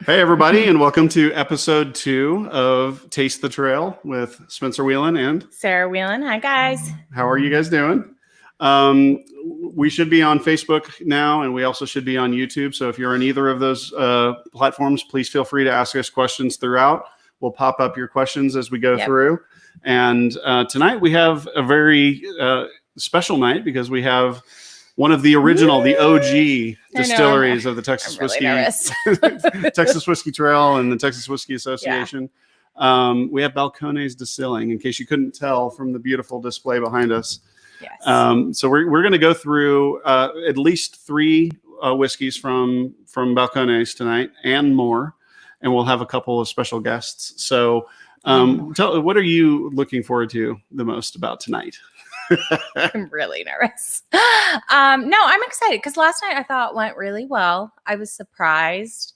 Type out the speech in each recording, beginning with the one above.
Hey, everybody, and welcome to episode 2 of Taste the Trail with Spencer Whelan and Sarah Whelan. Hi, guys. How are you guys doing? We should be on Facebook now, and we also should be on YouTube. So if you're on either of those platforms, please feel free to ask us questions throughout. We'll pop up your questions as we go through. And tonight we have a very special night because we have one of the original, the OG distilleries of the Texas Whiskey, Texas Whiskey Trail and the Texas Whiskey Association. Yeah. We have Balcones Distilling, in case you couldn't tell from the beautiful display behind us. Yes. So we're going to go through at least 3 whiskeys from Balcones tonight and more, and we'll have a couple of special guests. So what are you looking forward to the most about tonight? I'm really nervous. No, I'm excited because last night I thought went really well. I was surprised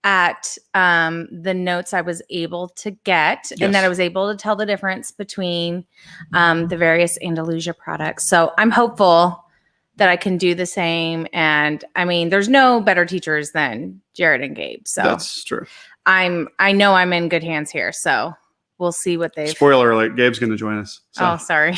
at the notes I was able to get, and that I was able to tell the difference between the various Andalusia products. So I'm hopeful that I can do the same. And I mean, there's no better teachers than Jared and Gabe. So that's true. I know I'm in good hands here. So we'll see what they. Spoiler alert: Gabe's going to join us. So. Oh, sorry!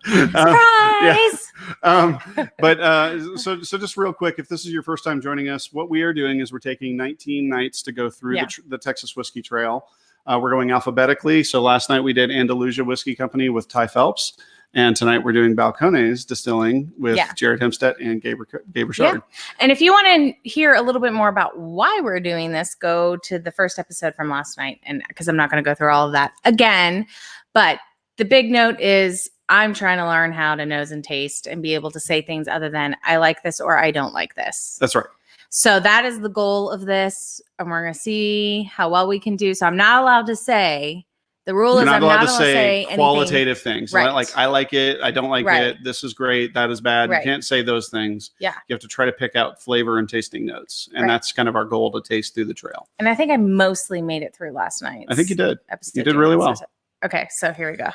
Surprise! So just real quick, if this is your first time joining us, what we are doing is we're taking 19 nights to go through the Texas Whiskey Trail. We're going alphabetically. So last night we did Andalusia Whiskey Company with Ty Phelps, and tonight we're doing Balcones Distilling with Jared Himstedt and Gabe Richard. Yeah. And if you want to hear a little bit more about why we're doing this, go to the first episode from last night, and because I'm not going to go through all of that again. But the big note is I'm trying to learn how to nose and taste and be able to say things other than I like this or I don't like this. That's right. So that is the goal of this, and we're going to see how well we can do. So I'm not allowed to say. The rule is I'm not allowed to say qualitative things. Right. Like, I like it. I don't like it. This is great. That is bad. Right. You can't say those things. Yeah. You have to try to pick out flavor and tasting notes. And that's kind of our goal, to taste through the trail. And I think I mostly made it through last night. I think you did. You did really well. Okay, so here we go.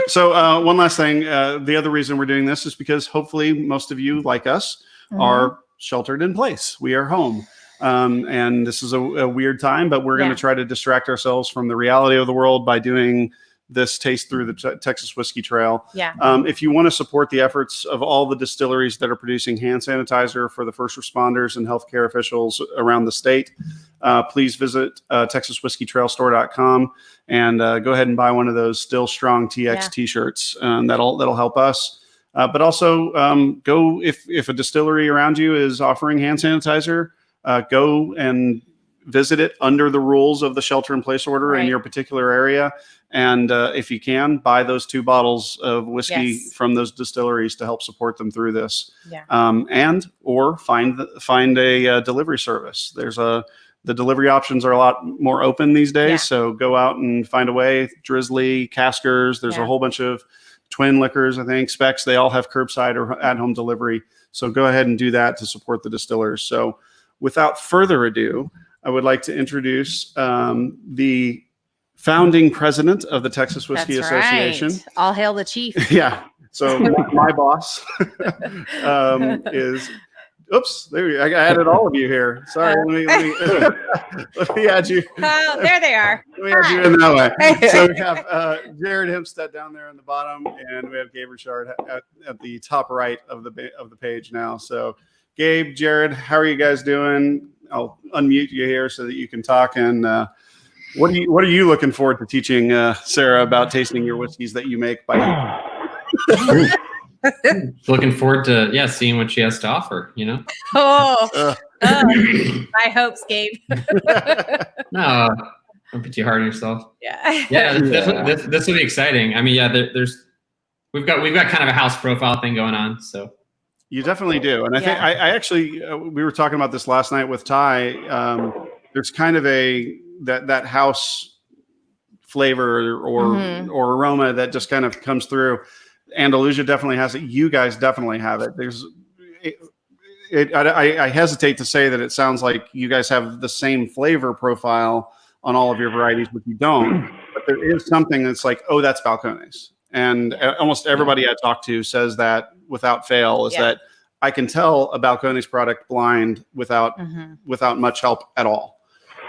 So one last thing. The other reason we're doing this is because hopefully most of you, like us, are sheltered in place. We are home. And this is a weird time, but we're going to try to distract ourselves from the reality of the world by doing this taste through the Texas Whiskey Trail. Yeah. If you want to support the efforts of all the distilleries that are producing hand sanitizer for the first responders and healthcare officials around the state, please visit TexasWhiskeyTrailStore.com and go ahead and buy one of those Still Strong TX t-shirts. That'll help us. But also go if a distillery around you is offering hand sanitizer. Go and visit it under the rules of the shelter-in-place order in your particular area. And if you can, buy those 2 bottles of whiskey from those distilleries to help support them through this. Yeah. Or find a delivery service. The delivery options are a lot more open these days. Yeah. So go out and find a way. Drizzly, Caskers, there's a whole bunch of Twin Liquors, I think, Specs. They all have curbside or at-home delivery. So go ahead and do that to support the distillers. So without further ado, I would like to introduce the founding president of the Texas Whiskey Association. Right. All hail the chief. Yeah. So my boss is. Oops, I added all of you here. Sorry, let me add you. Oh, there they are. Let me add you in that way. So we have Jared Himstedt down there in the bottom, and we have Gabe Richard at the top right of the page now. So Gabe, Jared, how are you guys doing? I'll unmute you here so that you can talk. And what are you looking forward to teaching Sarah about tasting your whiskeys that you make by? Looking forward to seeing what she has to offer. My hopes, Gabe. No, don't be too hard on yourself. Yeah. This will be exciting. I mean, we've got kind of a house profile thing going on, so. You definitely do. And I think I actually, we were talking about this last night with Ty. There's kind of that house flavor or aroma that just kind of comes through. Andalusia definitely has it. You guys definitely have it. I hesitate to say that it sounds like you guys have the same flavor profile on all of your varieties, but you don't. But there is something that's like, oh, that's Balcones. And almost everybody I talk to says that without fail is that I can tell a Balcones product blind without much help at all.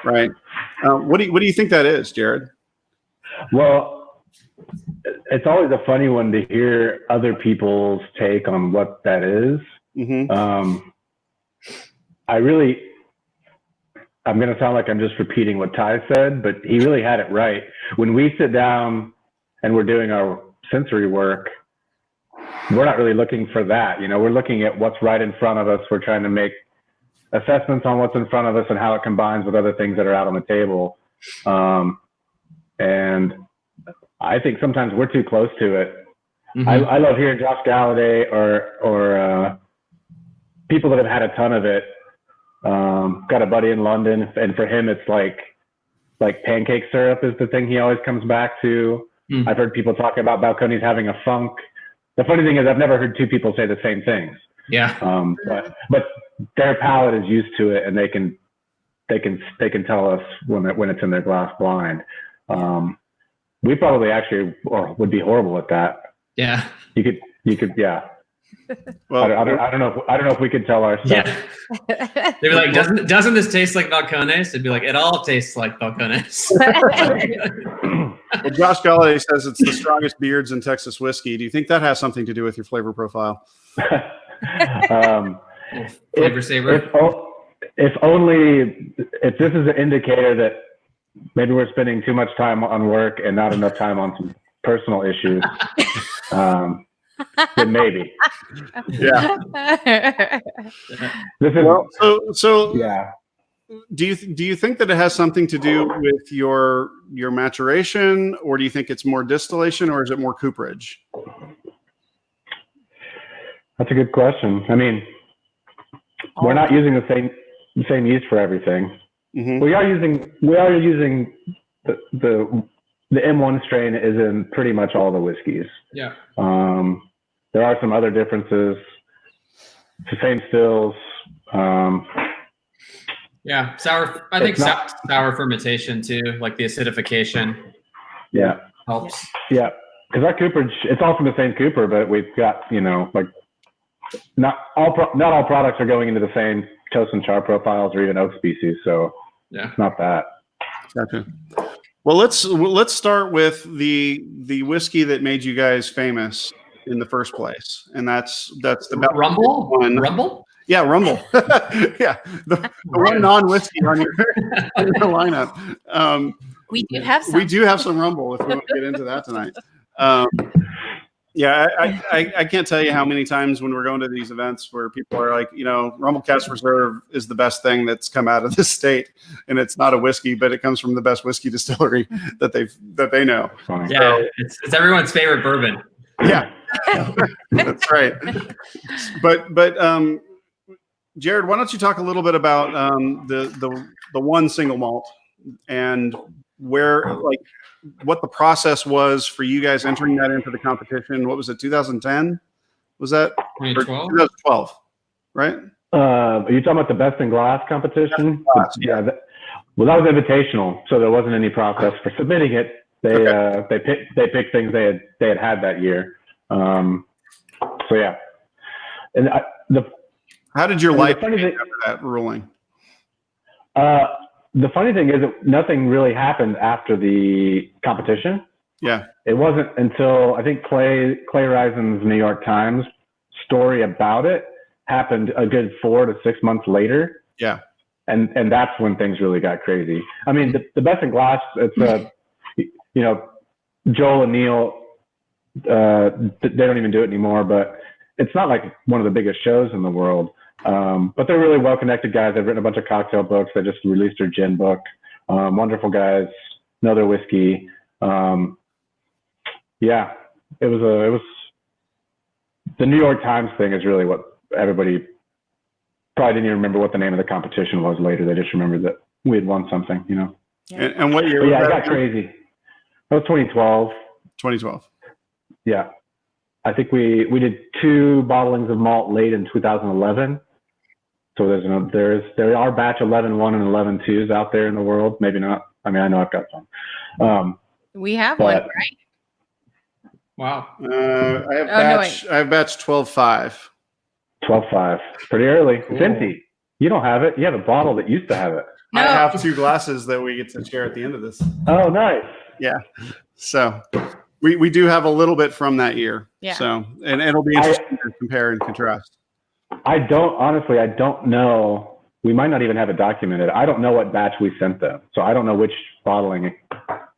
Right. What do you think that is, Jared? Well, it's always a funny one to hear other people's take on what that is. Mm-hmm. I'm going to sound like I'm just repeating what Ty said, but he really had it right. When we sit down and we're doing our sensory work, we're not really looking for that. We're looking at what's right in front of us. We're trying to make assessments on what's in front of us and how it combines with other things that are out on the table. And I think sometimes we're too close to it. Mm-hmm. I love hearing Josh Galladay or people that have had a ton of it. Got a buddy in London, and for him it's like pancake syrup is the thing he always comes back to. Mm-hmm. I've heard people talk about Balcones having a funk. The funny thing is I've never heard two people say the same things. Yeah. But their palate is used to it, and they can tell us when it's in their glass blind. We probably actually would be horrible at that. Yeah. You could. Yeah. Well, I don't know if we could tell ourselves. Yeah. They'd be like, doesn't this taste like Balcones? They'd be like, it all tastes like Balcones. Well, Josh Galladay says it's the strongest beards in Texas whiskey. Do you think that has something to do with your flavor profile? Flavor saver. If this is an indicator that maybe we're spending too much time on work and not enough time on some personal issues, then maybe. Yeah. Yeah. Do you think that it has something to do with your maturation, or do you think it's more distillation, or is it more cooperage? That's a good question. I mean, we're not using the same yeast for everything. Mm-hmm. We are using the M1 strain is in pretty much all the whiskeys. Yeah. There are some other differences. It's the same stills. Yeah, sour. I think sour fermentation too, like the acidification. Yeah, helps. Yeah, because our cooperage, it's all from the same cooper, but we've got like not all products are going into the same toast and char profiles or even oak species. So yeah, it's not that. Gotcha. Well, let's start with the whiskey that made you guys famous in the first place, and that's the Rumble one. Rumble. Yeah, Rumble. Yeah, the one non-whiskey on your lineup. We do have some. We do have some Rumble if we want to get into that tonight. Yeah, I can't tell you how many times when we're going to these events where people are like, Rumble Cask Reserve is the best thing that's come out of this state, and it's not a whiskey, but it comes from the best whiskey distillery that they know. Yeah, so, it's everyone's favorite bourbon. Yeah, that's right. But Jared, why don't you talk a little bit about the one single malt and what the process was for you guys entering that into the competition? What was it, 2010? Was that 2012? 2012, right? Are you talking about the best in glass competition? Yeah. That was invitational, so there wasn't any process for submitting it. They picked things they had that year. So yeah, and how did your life change after that ruling? The funny thing is that nothing really happened after the competition. Yeah. It wasn't until I think Clay Risen's New York Times story about it happened a good 4 to 6 months later. Yeah. And that's when things really got crazy. I mean, the best in glass, it's Joel and Neil, they don't even do it anymore, but it's not like one of the biggest shows in the world. But they're really well-connected guys. They've written a bunch of cocktail books. They just released their gin book. Wonderful guys, know their whiskey. Yeah, it was the New York Times thing is really what everybody probably didn't even remember what the name of the competition was later. They just remembered that we had won something, Yeah. And what year? Yeah, it got crazy. That was 2012. 2012. Yeah. I think we did 2 bottlings of malt late in 2011. So there are batch 11.1 and 11.2s out there in the world. Maybe not. I mean, I know I've got some. We have one, right? Wow. I have batch 12.5. 12.5. Pretty early. Cool. It's empty. You don't have it. You have a bottle that used to have it. I have 2 glasses that we get to share at the end of this. Oh, nice. Yeah. So we do have a little bit from that year. Yeah. So, and it'll be interesting to compare and contrast. I don't know. We might not even have it documented. I don't know what batch we sent them. So I don't know which bottling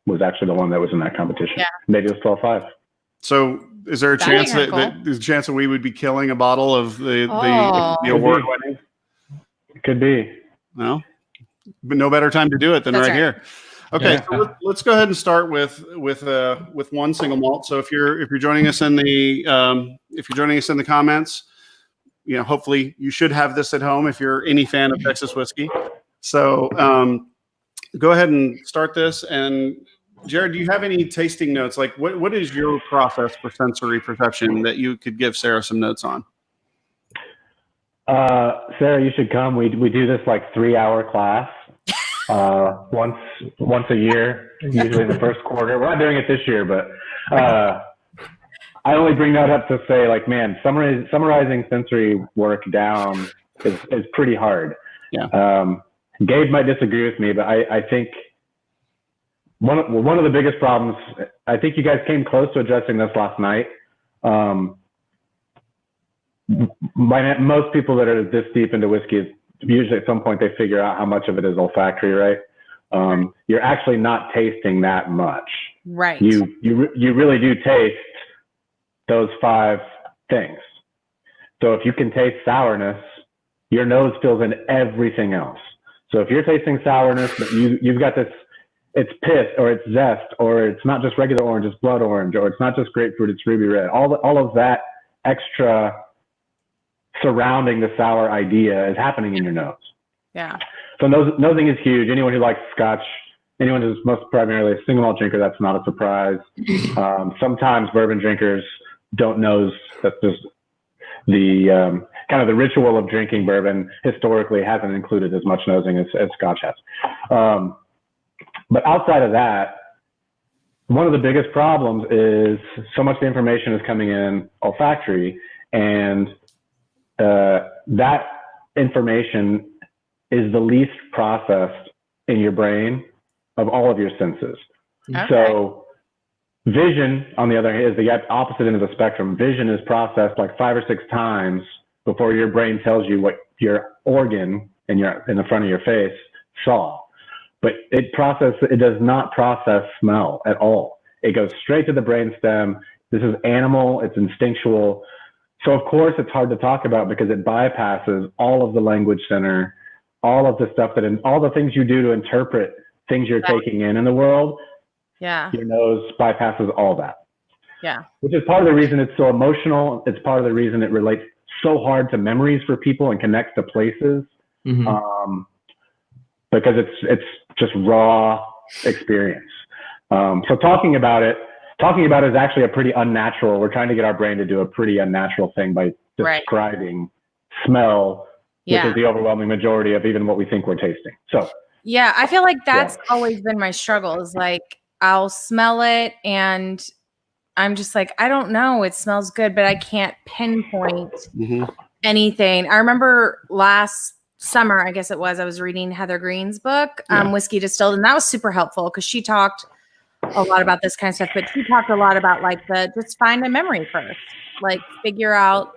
was actually the one that was in that competition. Yeah. Maybe it was 12.5. So is there a chance there's a chance that we would be killing a bottle of the award winning? Could be. No, but no better time to do it than right here. Okay, so let's go ahead and start with one single malt. So if you're joining us in the comments, hopefully you should have this at home if you're any fan of Texas whiskey. So go ahead and start this. And Jared, do you have any tasting notes? Like what is your process for sensory perception that you could give Sarah some notes on? Sarah, you should come. We do this like 3-hour class once a year, usually in the first quarter. We're not doing it this year, but I only bring that up to say, like, man, summarizing sensory work down is pretty hard. Yeah. Gabe might disagree with me, but I think one of the biggest problems, I think you guys came close to addressing this last night. Most people that are this deep into whiskey, usually at some point they figure out how much of it is olfactory, right? You're actually not tasting that much. Right. You really do taste those 5 things. So if you can taste sourness, your nose fills in everything else. So if you're tasting sourness, but you've got this, it's piss or it's zest, or it's not just regular orange, it's blood orange, or it's not just grapefruit, it's ruby red. All of that extra surrounding the sour idea is happening in your nose. Yeah. So nosing is huge. Anyone who likes Scotch, anyone who's most primarily a single malt drinker, that's not a surprise. Sometimes bourbon drinkers don't nose. That's just the kind of the ritual of drinking bourbon historically hasn't included as much nosing as Scotch has. But outside of that, one of the biggest problems is so much of the information is coming in olfactory, and that information is the least processed in your brain of all of your senses. Okay. So vision, on the other hand, is the opposite end of the spectrum. Vision is processed like 5 or 6 times before your brain tells you what your organ in the front of your face saw. But it does not process smell at all. It goes straight to the brainstem. This is animal, it's instinctual. So of course it's hard to talk about because it bypasses all of the language center, all of the stuff all the things you do to interpret things you're taking in the world. Yeah. Your nose bypasses all that. Yeah. Which is part of the reason it's so emotional. It's part of the reason it relates so hard to memories for people and connects to places. Mm-hmm. Because it's just raw experience. So talking about it is actually a pretty unnatural. We're trying to get our brain to do a pretty unnatural thing by describing smell, which is the overwhelming majority of even what we think we're tasting. So yeah, I feel like that's always been my struggle. Is like I'll smell it and I'm just like, I don't know. It smells good, but I can't pinpoint anything. I remember last summer, I guess it was, I was reading Heather Green's book, Whiskey Distilled, and that was super helpful because she talked a lot about this kind of stuff, but she talked a lot about like just find a memory first, like figure out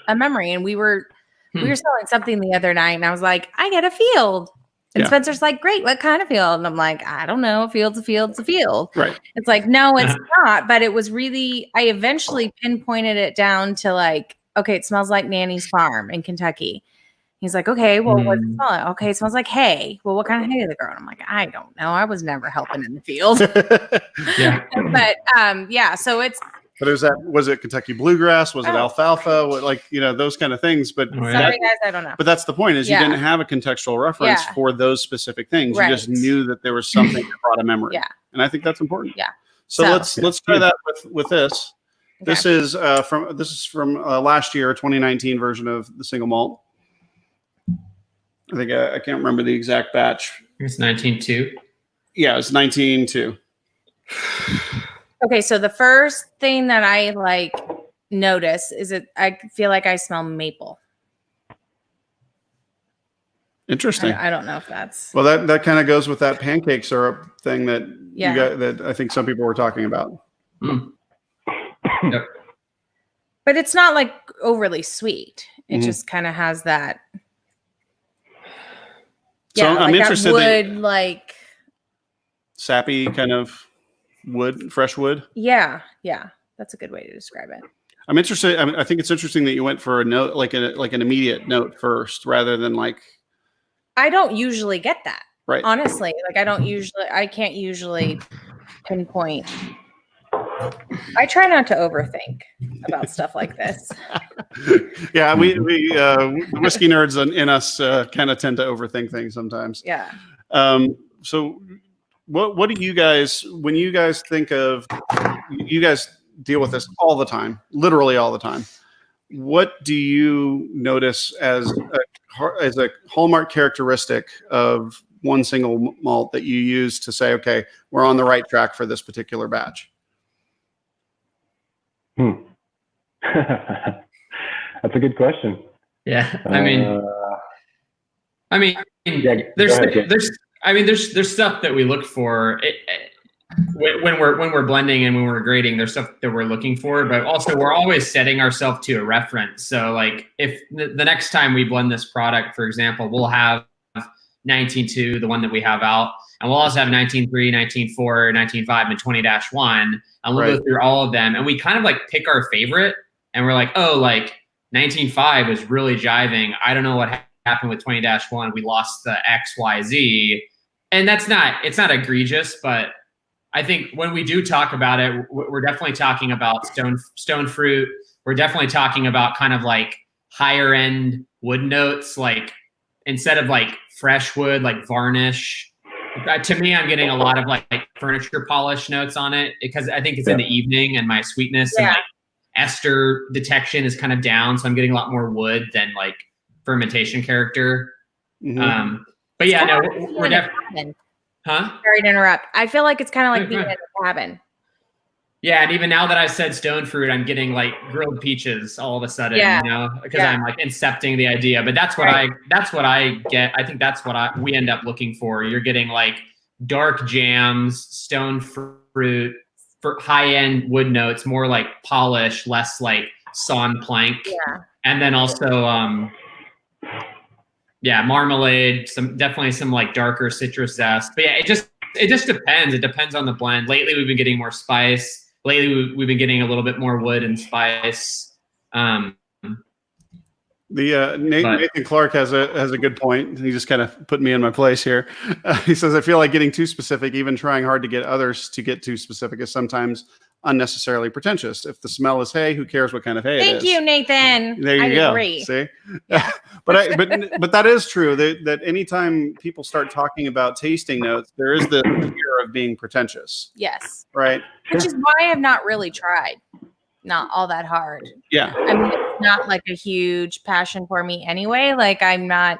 a memory. And we were selling something the other night and I was like, I get a field. And Spencer's like, great, what kind of field? And I'm like, I don't know, a field's a field. Right. It's like, no, it's not. But it was really, I eventually pinpointed it down to like, okay, it smells like Nanny's farm in Kentucky. He's like, okay, well, what's it smell like? Okay, it smells like hay. Well, what kind of hay are they growing? I'm like, I don't know. I was never helping in the field. But so it's. But was it Kentucky bluegrass? Was it alfalfa? Like, those kind of things. But sorry, guys, I don't know. But that's the point is you didn't have a contextual reference for those specific things. Right. You just knew that there was something that brought a memory. Yeah. And I think that's important. Yeah. So let's try that with this. Okay. This is from last year, 2019 version of the single malt. I think I can't remember the exact batch. It's 19.2. Yeah, it's 19.2. Okay, so the first thing that I notice is I feel like I smell maple. Interesting. I don't know if that's well. That kind of goes with that pancake syrup thing that you got, that I think some people were talking about. Yep. But it's not like overly sweet. It just kind of has that. So I'm like interested. That wood, like sappy kind of wood, fresh wood. Yeah, that's a good way to describe it. I'm interested. I think it's interesting that you went for a note, like an immediate note first, rather than like. I don't usually get that. Right. Honestly, like I can't usually pinpoint. I try not to overthink about stuff like this. Yeah, we whiskey nerds in us kind of tend to overthink things sometimes. Yeah. So what do you guys, when you guys think of, you guys deal with this all the time, literally all the time. What do you notice as a hallmark characteristic of one single malt that you use to say, okay, we're on the right track for this particular batch? That's a good question. Yeah, I mean, there's stuff that we look for when we're blending and when we're grading. There's stuff that we're looking for, but also we're always setting ourselves to a reference. So, like, if the next time we blend this product, for example, we'll have 19.2, the one that we have out, and we'll also have 19.3, 19.4, 19.5, and 20-1. And we'll go through all of them, and we kind of like pick our favorite, and we're like, oh, like 19.5 was really jiving. I don't know what happened with 20-1. We lost the X, Y, Z. And it's not egregious, but I think when we do talk about it, we're definitely talking about stone fruit. We're definitely talking about kind of like higher end wood notes, like instead of like fresh wood, like varnish. To me, I'm getting a lot of like furniture polish notes on it because I think it's in the evening and my sweetness and like ester detection is kind of down. So I'm getting a lot more wood than like fermentation character. But yeah, no, we're definitely. Huh? Sorry to interrupt. I feel like it's kind of like being in a cabin. Yeah, and even now that I've said stone fruit, I'm getting like grilled peaches all of a sudden, you know, because I'm like incepting the idea. But that's what I get. I think that's what we end up looking for. You're getting like dark jams, stone fruit, for high-end wood notes, more like polish, less like sawn plank. Yeah. And then also marmalade, definitely some like darker citrus zest. But yeah, it just depends. It depends on the blend. Lately we've been getting more spice. Lately, we've been getting a little bit more wood and spice. Nathan Clark has a good point. He just kind of put me in my place here. He says, I feel like getting too specific, even trying hard to get others to get too specific, is sometimes unnecessarily pretentious. If the smell is hay, who cares what kind of hay it is? Thank you, Nathan. There you go. Agree. See? Yeah. But that is true, that anytime people start talking about tasting notes, there is the fear of being pretentious. Yes. Right. Which is why I have not really tried. Not all that hard. Yeah. I mean, it's not like a huge passion for me anyway. Like I'm not,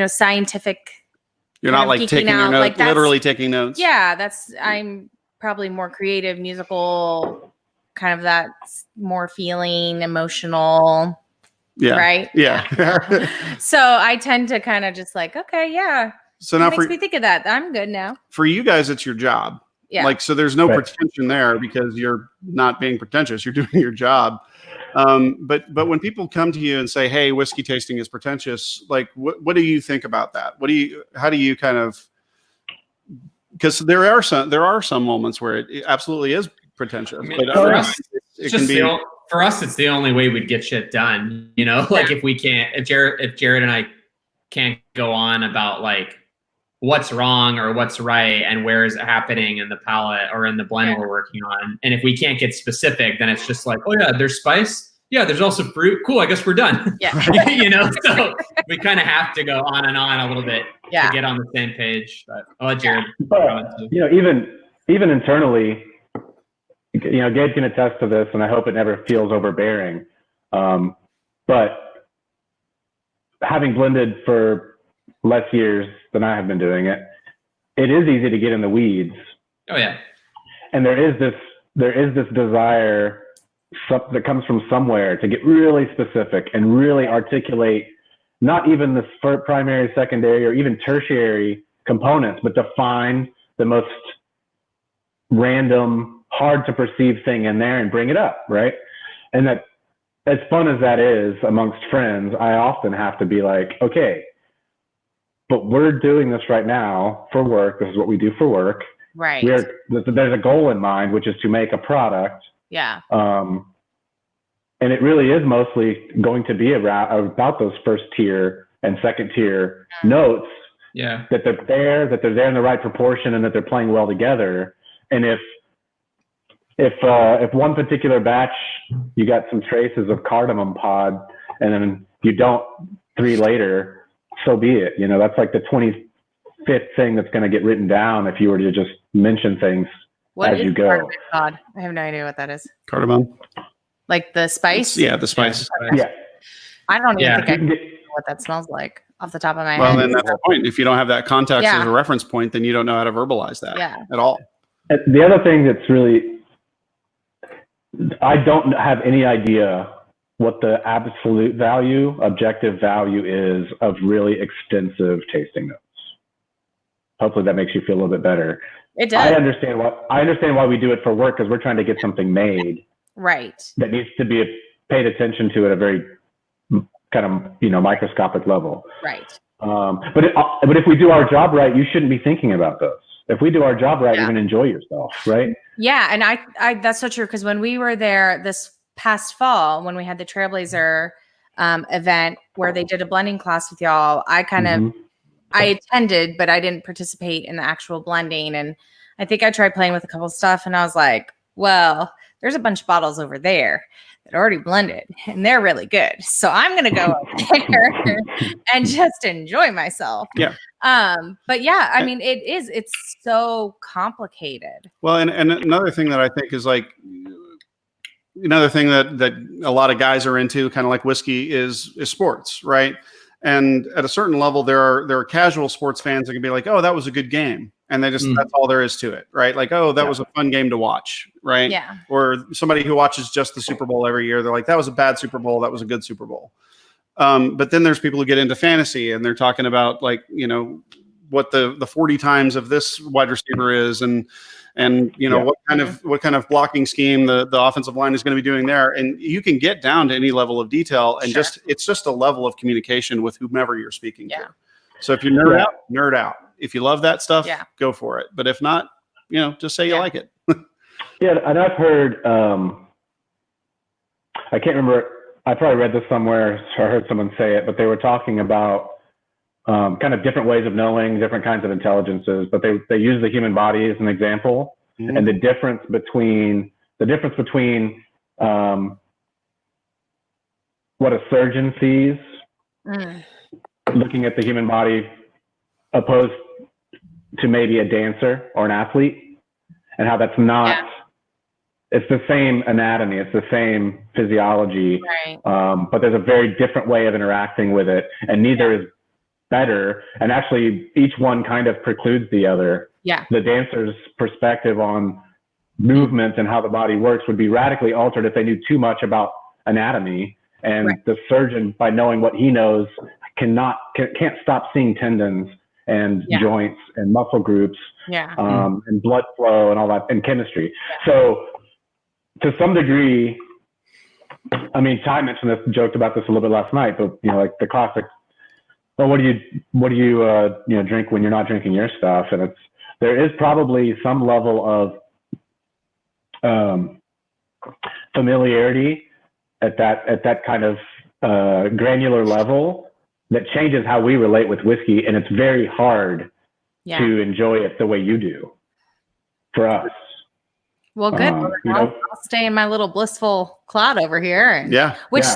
scientific. You're not like taking your notes, like literally taking notes. Yeah. I'm probably more creative, musical, kind of that more feeling, emotional. Yeah. Right. Yeah. So I tend to kind of just like, okay, yeah. So now makes me think of that. I'm good now. For you guys, it's your job. Yeah. Like, so there's no pretension there because you're not being pretentious. You're doing your job. But when people come to you and say, hey, whiskey tasting is pretentious, like, what do you think about that? How do you kind of, because there are some moments where it absolutely is pretentious. I mean, but for us, it's the only way we'd get shit done. Like if Jared and I can't go on about like what's wrong or what's right and where is it happening in the palate or in the blend we're working on. And if we can't get specific, then it's just like, oh yeah, there's spice. Yeah, there's also fruit. Cool, I guess we're done. Yeah. So we kind of have to go on and on a little bit to get on the same page. But I'll let Jared. But, even internally, Gabe can attest to this, and I hope it never feels overbearing. But having blended for less years than I have been doing it, it is easy to get in the weeds. Oh yeah. And there is this desire that comes from somewhere to get really specific and really articulate not even the primary, secondary, or even tertiary components, but to find the most random, hard to perceive thing in there and bring it up, right? And that, as fun as that is amongst friends, I often have to be like, okay, but we're doing this right now for work. This is what we do for work. Right. There's a goal in mind, which is to make a product. Yeah. And it really is mostly going to be about those first tier and second tier notes. Yeah. That they're there in the right proportion, and that they're playing well together. And if one particular batch you got some traces of cardamom pod, and then you don't 3 later, so be it. You know, that's like the 25th thing that's going to get written down if you were to just mention things as you go. Cardamom pod? I have no idea what that is. Cardamom. Like the spice? The spice. Yeah. I don't even think I can know what that smells like off the top of my head. Well, then that's the point. If you don't have that context Yeah. as a reference point, then you don't know how to verbalize that at all. The other thing that's really, I don't have any idea what the absolute value, objective value is of really extensive tasting notes. Hopefully that makes you feel a little bit better. It does. I understand why we do it for work, because we're trying to get something made. Right. That needs to be paid attention to at a very kind of, microscopic level. Right. But if we do our job right, you shouldn't be thinking about those. If we do our job right, you're going to enjoy yourself, right? Yeah, and I that's so true, because when we were there this past fall, when we had the Trailblazer event where they did a blending class with y'all, I kind of I attended, but I didn't participate in the actual blending. And I think I tried playing with a couple of stuff, and I was like, well, there's a bunch of bottles over there that are already blended, and they're really good. So I'm going to go up there and just enjoy myself. Yeah. But yeah, I mean, it's so complicated. Well, and another thing that I think is like, another thing that a lot of guys are into, kind of like whiskey, is sports, right? And at a certain level, there are casual sports fans that can be like, oh, that was a good game. And they just, that's all there is to it, right? Like, oh, that was a fun game to watch, right? Yeah. Or somebody who watches just the Super Bowl every year, they're like, that was a bad Super Bowl, that was a good Super Bowl. But then there's people who get into fantasy, and they're talking about, like, what the 40 times of this wide receiver is, and what kind of blocking scheme the offensive line is going to be doing there. And you can get down to any level of detail, and it's just a level of communication with whomever you're speaking to. So if you nerd out. If you love that stuff, go for it. But if not, just say you like it. And I've heard, I can't remember, I probably read this somewhere, so I heard someone say it, but they were talking about kind of different ways of knowing, different kinds of intelligences, but they use the human body as an example, and the difference between what a surgeon sees looking at the human body opposed to maybe a dancer or an athlete, and how that's not, it's the same anatomy, it's the same physiology, but there's a very different way of interacting with it, and neither is better. And actually each one kind of precludes the other. The dancer's perspective on movement and how the body works would be radically altered if they knew too much about anatomy. And the surgeon, by knowing what he knows, can't stop seeing tendons and joints and muscle groups, and blood flow and all that, and chemistry. So to some degree, I mean, Ty mentioned this, joked about this a little bit last night, but like the classic, well, what do you drink when you're not drinking your stuff? And there is probably some level of familiarity at that kind of granular level that changes how we relate with whiskey, and it's very hard to enjoy it the way you do for us. Well, good. I'll stay in my little blissful cloud over here. Which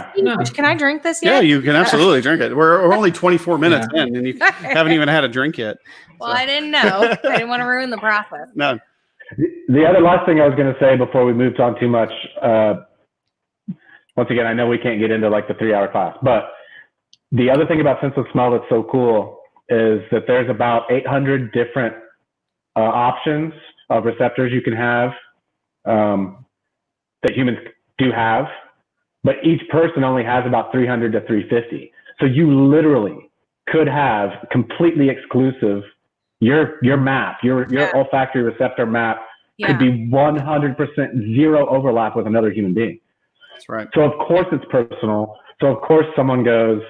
can I drink this yet? Yeah, you can absolutely drink it. We're only 24 minutes in, and you haven't even had a drink yet. Well, I didn't know. I didn't want to ruin the process. No. The other last thing I was going to say before we moved on too much, once again, I know we can't get into like the 3-hour class, but the other thing about sense of smell that's so cool is that there's about 800 different options of receptors you can have, that humans do have, but each person only has about 300 to 350. So you literally could have completely exclusive, your map, your olfactory receptor map could be 100% zero overlap with another human being. That's right. So of course it's personal. So of course someone goes,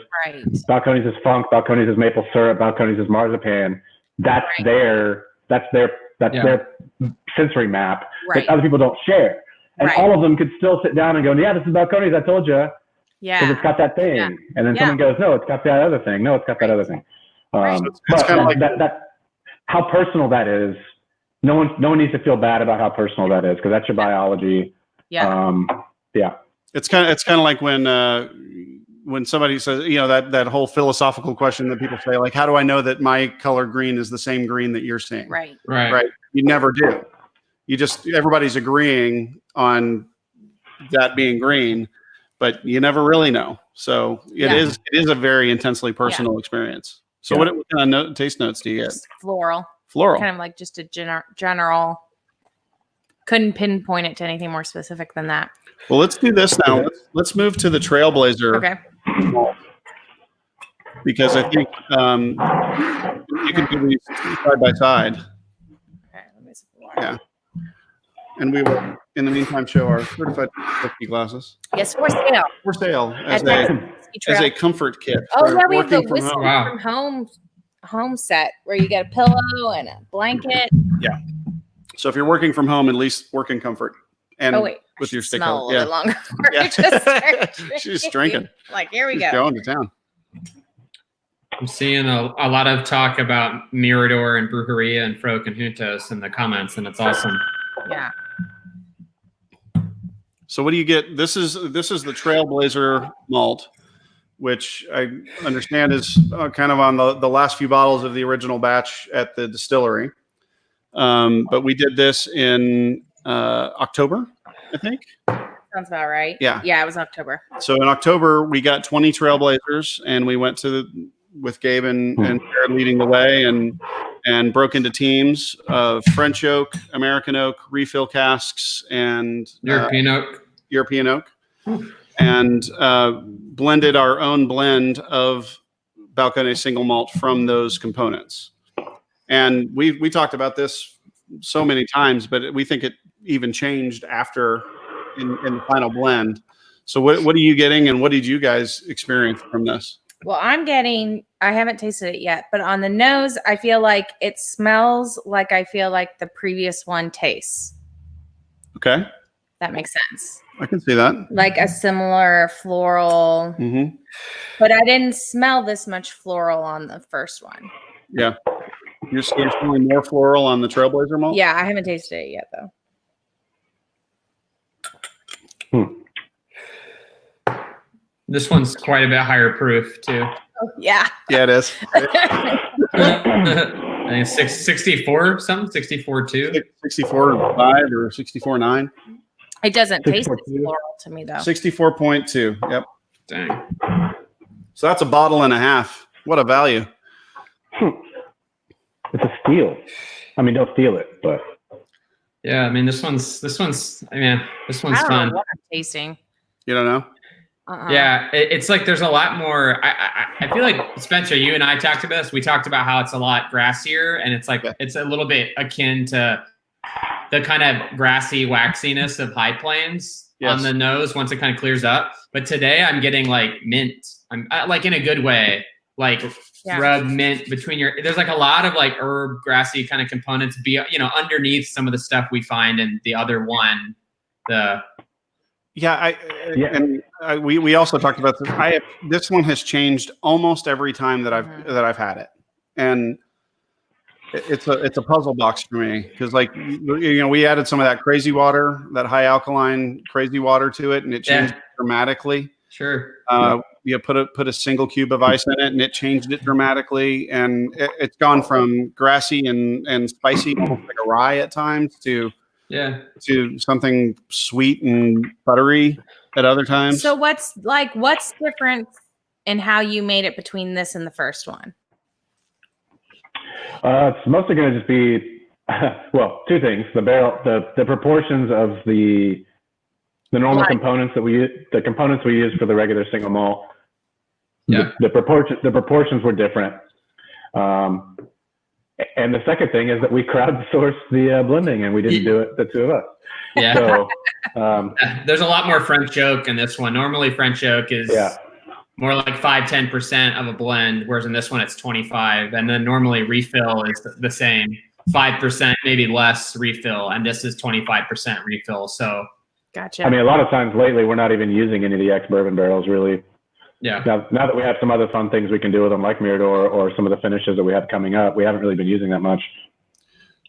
Balcones is funk, Balcones is maple syrup, Balcones is marzipan. That's their sensory map that other people don't share. And all of them could still sit down and go, yeah, this is Balcones, I told you. Yeah. Because it's got that thing. Yeah. And then someone goes, no, it's got that other thing. No, it's got that other thing. It's kind of like that, how personal that is. No one needs to feel bad about how personal that is, because that's your biology. Yeah. It's kind of like when somebody says, that whole philosophical question that people say, like, how do I know that my color green is the same green that you're seeing? Right. You never do. Everybody's agreeing on that being green, but you never really know. So it is a very intensely personal experience. So what kind of taste notes do you get? Just floral. Floral. Kind of like just a general. Couldn't pinpoint it to anything more specific than that. Well, let's do this now. Let's move to the Trailblazer. Okay. Because I think you can do these side by side. Okay, let me see. Yeah. And we will, in the meantime, show our certified whiskey glasses. Yes, for sale. For sale as a comfort kit. Oh, yeah, we have the working from whiskey home. from home set where you get a pillow and a blanket. Yeah. So if you're working from home, at least work in comfort. And with your stick. Smell a little bit longer. Yeah. She's drinking. Like, here we She's go. Going to town. I'm seeing a lot of talk about Mirador and Brujeria and Froke and Juntos in the comments, and it's awesome. Yeah. So what do you get? This is the Trailblazer malt, which I understand is kind of on the last few bottles of the original batch at the distillery. But we did this in October, I think. Sounds about right. Yeah. Yeah, it was October. So in October, we got 20 Trailblazers, and we went with Gabe and Jared leading the way, and broke into teams of French oak, American oak, refill casks, and European oak, and blended our own blend of Balcones single malt from those components. And we talked about this so many times, but we think it even changed after in the final blend. So what are you getting, and what did you guys experience from this? Well, I haven't tasted it yet, but on the nose, I feel like it smells like I feel like the previous one tastes. Okay. That makes sense. I can see that. Like a similar floral, but I didn't smell this much floral on the first one. Yeah. You're smelling more floral on the Trailblazer malt? Yeah, I haven't tasted it yet, though. This one's quite a bit higher proof too. Oh, yeah. Yeah, it is. I think 64 something, 64.2. 64.5 or 64.9. It doesn't taste floral to me, though. 64.2. Yep. Dang. So that's a bottle and a half. What a value. It's a steal. I mean, don't steal it, but. Yeah, I mean, this one's fun. I don't know what I'm tasting. You don't know? Yeah, it's like there's a lot more. I feel like, Spencer, you and I talked about this. We talked about how it's a lot grassier, and it's like it's a little bit akin to the kind of grassy waxiness of High Plains on the nose once it kind of clears up. But today I'm getting like mint. I'm like in a good way, like rub mint between there's like a lot of like herb grassy kind of components underneath some of the stuff we find in the other one. We also talked about this. This one has changed almost every time that I've had it, and it's a puzzle box for me because we added some of that crazy water, that high alkaline crazy water to it, and it changed dramatically. Sure. You put a single cube of ice in it, and it changed it dramatically, and it's gone from grassy and spicy, almost like a rye at times, to something sweet and buttery at other times. So what's different in how you made it between this and the first one? It's mostly going to just be, two things: the proportions of the normal components that we use, the components we use for the regular single malt, The proportions were different. And the second thing is that we crowdsourced the blending, and we didn't do it, the two of us. Yeah. So there's a lot more French oak in this one. Normally French oak is more like 5-10% of a blend, whereas in this one it's 25. And then normally refill is the same, 5%, maybe less refill. And this is 25% refill. So gotcha. I mean, a lot of times lately, we're not even using any of the ex-bourbon barrels, really. Yeah. Now that we have some other fun things we can do with them, like Mirador or some of the finishes that we have coming up, we haven't really been using that much.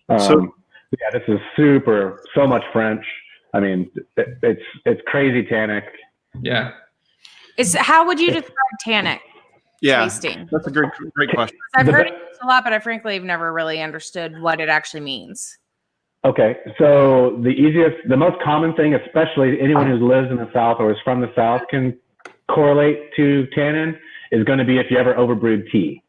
This is so much French. I mean, it's crazy tannic. Yeah. How would you describe tannic tasting? That's a great question. I've heard it a lot, but I frankly have never really understood what it actually means. Okay, so the most common thing, especially anyone who lives in the South or is from the South can correlate to tannin, is going to be if you ever overbrewed tea.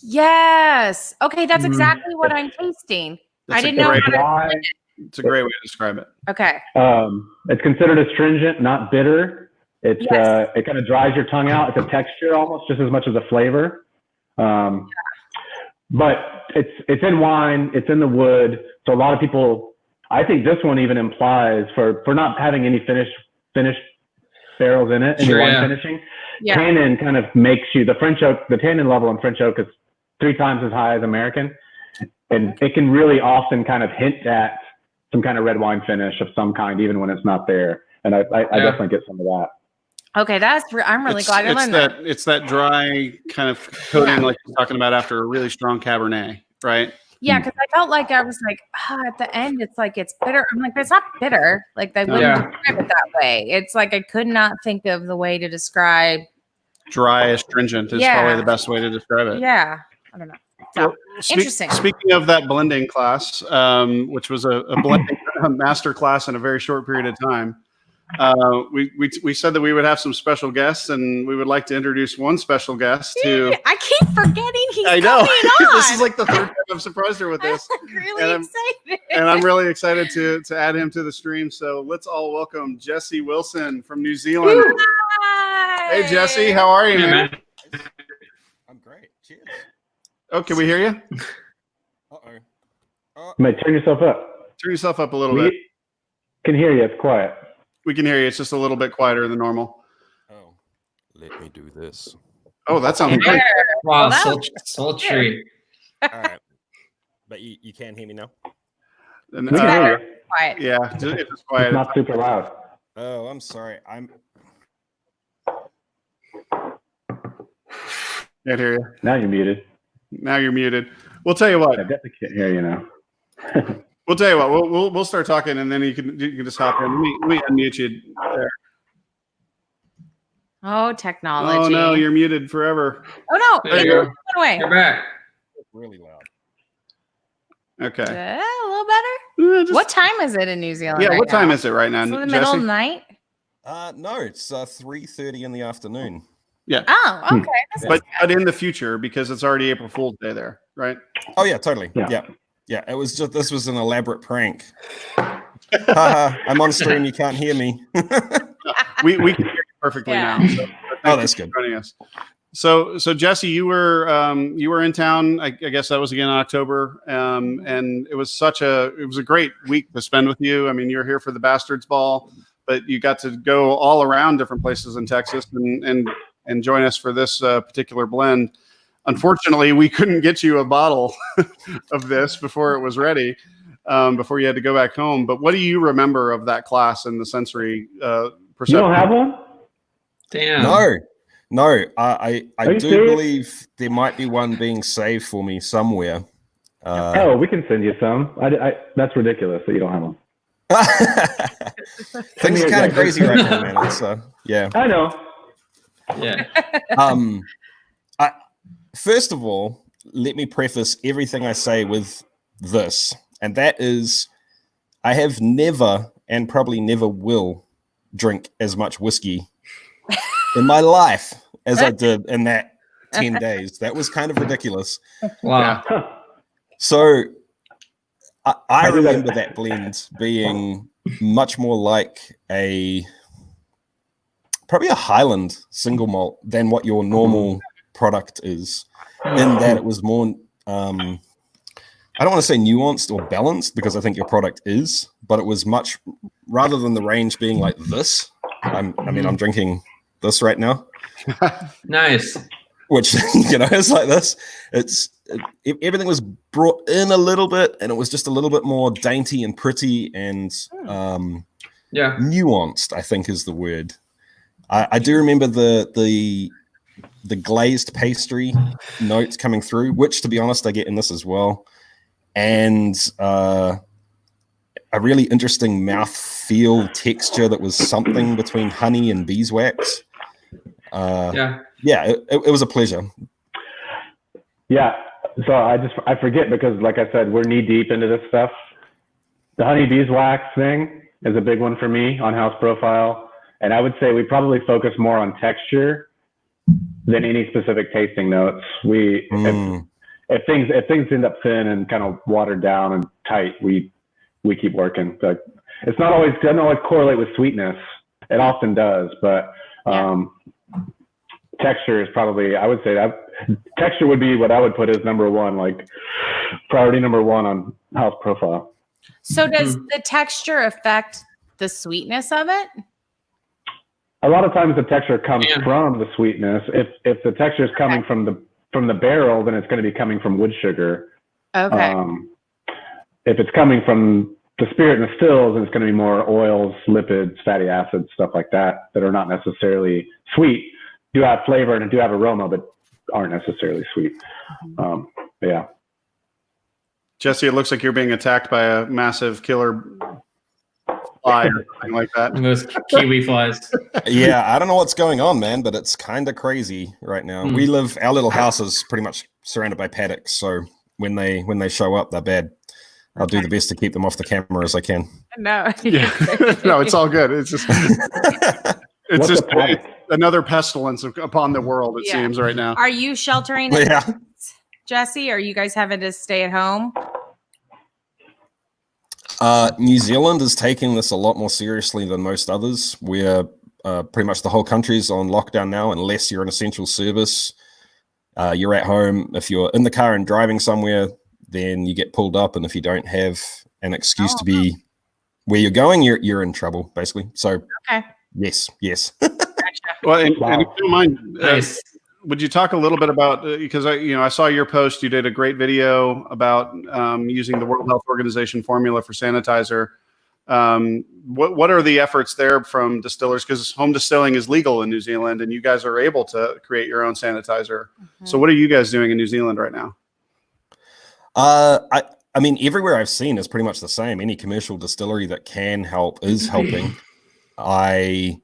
Yes. Okay, that's exactly what I'm tasting. I didn't know how to. It's a great way to describe it. Okay. It's considered astringent, not bitter. It kind of dries your tongue out. It's a texture almost just as much as a flavor. But it's in wine. It's in the wood. So a lot of people, I think this one even implies for not having any finished barrels in it, any wine finishing. Tannin kind of makes you, the tannin level in French oak is 3 times as high as American. And it can really often kind of hint at some kind of red wine finish of some kind, even when it's not there. And I definitely get some of that. Okay, I'm really glad I learned that. It's that dry kind of coating, like you're talking about after a really strong Cabernet, right? Yeah, because I felt like I was like, at the end, it's like it's bitter. I'm like, but it's not bitter. Like they wouldn't describe it that way. It's like I could not think of the way to describe. Dry astringent is probably the best way to describe it. Yeah, I don't know. So, interesting. Speaking of that blending class, which was a blending master class in a very short period of time, we said that we would have some special guests, and we would like to introduce one special guest to. I keep forgetting he's I know. coming on. This is like the third time I've surprised her with this. I'm really excited. And I'm really excited to add him to the stream. So let's all welcome Jesse Wilson from New Zealand. Hi. Hey, Jesse, how are you, man? I'm great. Cheers. Oh, can we hear you? You might turn yourself up. Turn yourself up a little bit. Can hear you. It's quiet. We can hear you. It's just a little bit quieter than normal. Oh, let me do this. Oh, that sounds great. Wow, sultry. All right. But you can't hear me now? And, We can hear you. Quiet. yeah, it's just quiet. It's not super loud. Oh, I'm sorry. Can't hear you. Now you're muted. Now you're muted. We'll tell you what. I definitely can't hear you now. We'll tell you what. We'll start talking, and then you can just hop in. Let me unmute you there. Oh, technology. Oh no, you're muted forever. Oh no, There you go. away. You're back. Really loud. Okay. A little better. What time is it in New Zealand? Yeah, right what time now? is it right now? Is it the middle of the night? No, it's 3:30 in the afternoon. Yeah. Oh, okay. But in the future, because it's already April Fool's Day there, right? Oh yeah, totally. Yeah. It was this was an elaborate prank. I'm on stream. You can't hear me. we can hear you perfectly now. So that's good. For joining us. So Jesse, you were in town. I guess that was again in October, and it was a great week to spend with you. I mean, you were here for the Bastards Ball, but you got to go all around different places in Texas and join us for this particular blend. Unfortunately, we couldn't get you a bottle of this before it was ready, before you had to go back home. But what do you remember of that class and the sensory perception? You don't have one? Damn. No. I do serious? believe there might be one being saved for me somewhere. We can send you some. That's ridiculous that you don't have one. Things are kind of crazy right now, man. It's, yeah. I know. Yeah. First of all, let me preface everything I say with this, and that is I have never and probably never will drink as much whiskey in my life as I did in that 10 days. That was kind of ridiculous. Wow. So I remember that blend being much more like a probably a Highland single malt than what your normal product is, in that it was more, I don't want to say nuanced or balanced, because I think your product is, but it was much, rather than the range being like this. I'm drinking this right now. Nice. Which, it's like this. Everything was brought in a little bit, and it was just a little bit more dainty and pretty and nuanced, I think is the word. I do remember the glazed pastry notes coming through, which, to be honest, I get in this as well. And a really interesting mouthfeel texture that was something between honey and beeswax. It was a pleasure. Yeah. So I forget, because like I said, we're knee deep into this stuff. The honey beeswax thing is a big one for me on house profile. And I would say we probably focus more on texture than any specific tasting notes. If things end up thin and kind of watered down and tight, we keep working. But it doesn't always correlate with sweetness. It often does, but texture is probably, I would say that texture would be what I would put as number one, like priority number one on house profile. So does the texture affect the sweetness of it? A lot of times the texture comes from the sweetness. If the texture is coming from the barrel, then it's going to be coming from wood sugar. Okay. If it's coming from the spirit and the stills, then it's going to be more oils, lipids, fatty acids, stuff like that are not necessarily sweet. Do have flavor and do have aroma, but aren't necessarily sweet. Jesse, it looks like you're being attacked by a massive killer fly or something like that. And those kiwi flies. Yeah, I don't know what's going on, man, but it's kind of crazy right now. Our little house is pretty much surrounded by paddocks, so when they show up, they're bad. I'll do the best to keep them off the camera as I can. No. No, it's all good. It's just it's another pestilence upon the world, it seems, right now. Are you sheltering Jesse? Are you guys having to stay at home? New Zealand is taking this a lot more seriously than most others. We're pretty much the whole country's on lockdown now, unless you're an essential service. You're at home. If you're in the car and driving somewhere, then you get pulled up, and if you don't have an excuse to be where you're going, you're in trouble, basically. So, yes. Well, and if you don't mind, would you talk a little bit about, because I saw your post, you did a great video about using the World Health Organization formula for sanitizer. What are the efforts there from distillers? Because home distilling is legal in New Zealand, and you guys are able to create your own sanitizer. So what are you guys doing in New Zealand right now? I mean, everywhere I've seen is pretty much the same. Any commercial distillery that can help is helping. I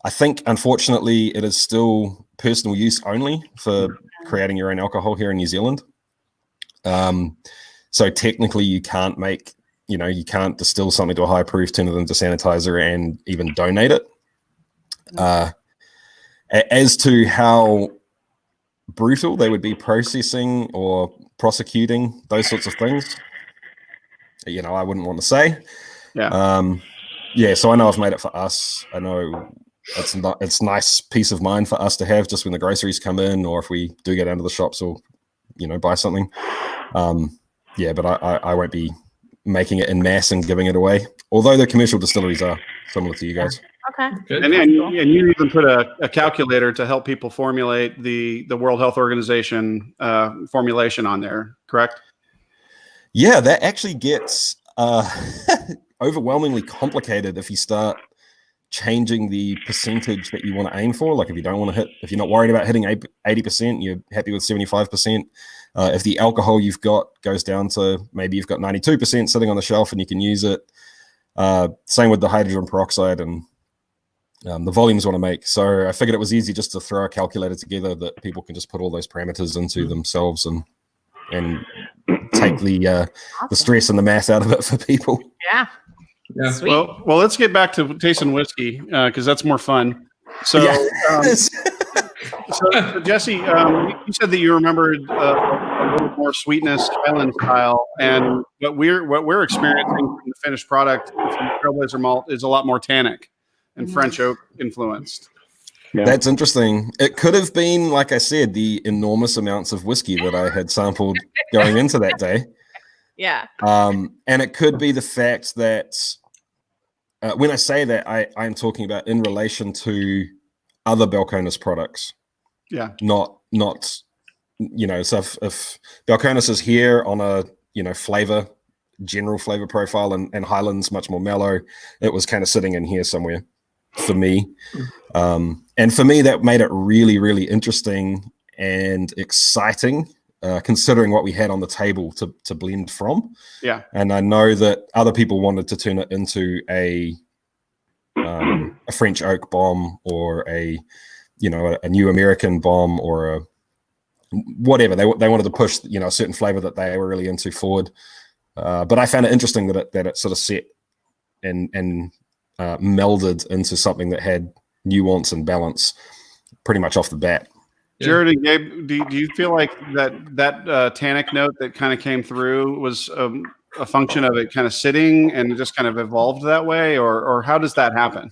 think, unfortunately, it is still personal use only for creating your own alcohol here in New Zealand. So technically, you can't you can't distill something to a high proof, turn it into sanitizer, and even donate it. As to how brutal they would be processing or prosecuting those sorts of things, I wouldn't want to say. So I know I've made it for us. I know it's nice peace of mind for us to have just when the groceries come in, or if we do go down to the shops or buy something. But I won't be making it in mass and giving it away, although the commercial distilleries are similar to you guys. Okay. Good. And you even put a calculator to help people formulate the World Health Organization formulation on there, correct? Yeah, that actually gets overwhelmingly complicated if you start changing the percentage that you want to aim for. Like if you're not worried about hitting 80%, you're happy with 75%. If the alcohol you've got goes down to maybe you've got 92% sitting on the shelf and you can use it. Same with the hydrogen peroxide and the volumes you want to make. So I figured it was easy just to throw a calculator together that people can just put all those parameters into themselves and take the stress and the math out of it for people. Yeah. Sweet. Well, let's get back to tasting whiskey because that's more fun. So, so Jesse, you said that you remembered a little more sweetness, Highland style, and what we're experiencing from the finished product from Trailblazer malt is a lot more tannic and French oak influenced. Yeah. That's interesting. It could have been, like I said, the enormous amounts of whiskey that I had sampled going into that day. Yeah. And it could be the fact that when I say that, I'm talking about in relation to other Balcones products. Yeah. Not so if Balcones is here on a, general flavor profile and Highland's much more mellow, it was kind of sitting in here somewhere for me. And for me, that made it really, really interesting and exciting, considering what we had on the table to blend from. Yeah. And I know that other people wanted to turn it into a French oak bomb or a new American bomb or a whatever. They wanted to push, a certain flavor that they were really into forward. But I found it interesting that it sort of set and melded into something that had nuance and balance pretty much off the bat. Jared and Gabe, do you feel like that tannic note that kind of came through was a function of it kind of sitting and it just kind of evolved that way, or how does that happen?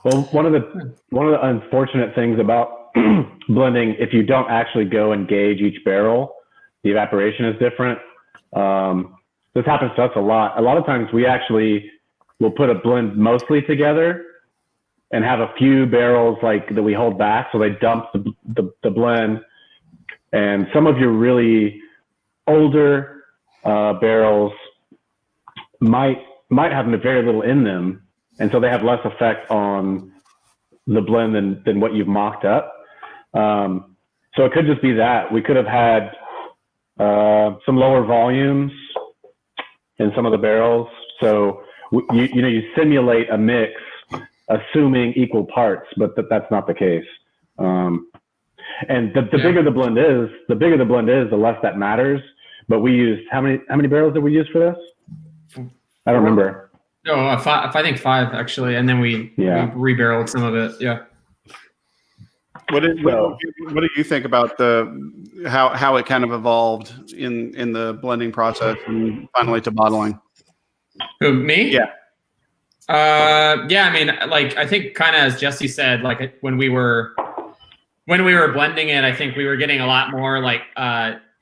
Well, one of the unfortunate things about blending, if you don't actually go and gauge each barrel, the evaporation is different. This happens to us a lot. A lot of times we actually will put a blend mostly together and have a few barrels like that we hold back, so they dump the blend. And some of your really older barrels might have very little in them, and so they have less effect on the blend than what you've mocked up. So it could just be that we could have had some lower volumes in some of the barrels. So you simulate a mix assuming equal parts, but that's not the case. And the bigger the blend is, the less that matters. But we used how many barrels did we use for this? I don't remember. No, I think 5 actually, and then we rebarreled some of it. Yeah. What do you think about how it kind of evolved in the blending process and finally to bottling? Who, me? Yeah. I mean, like, I think kind of as Jesse said, like when we were blending it, I think we were getting a lot more like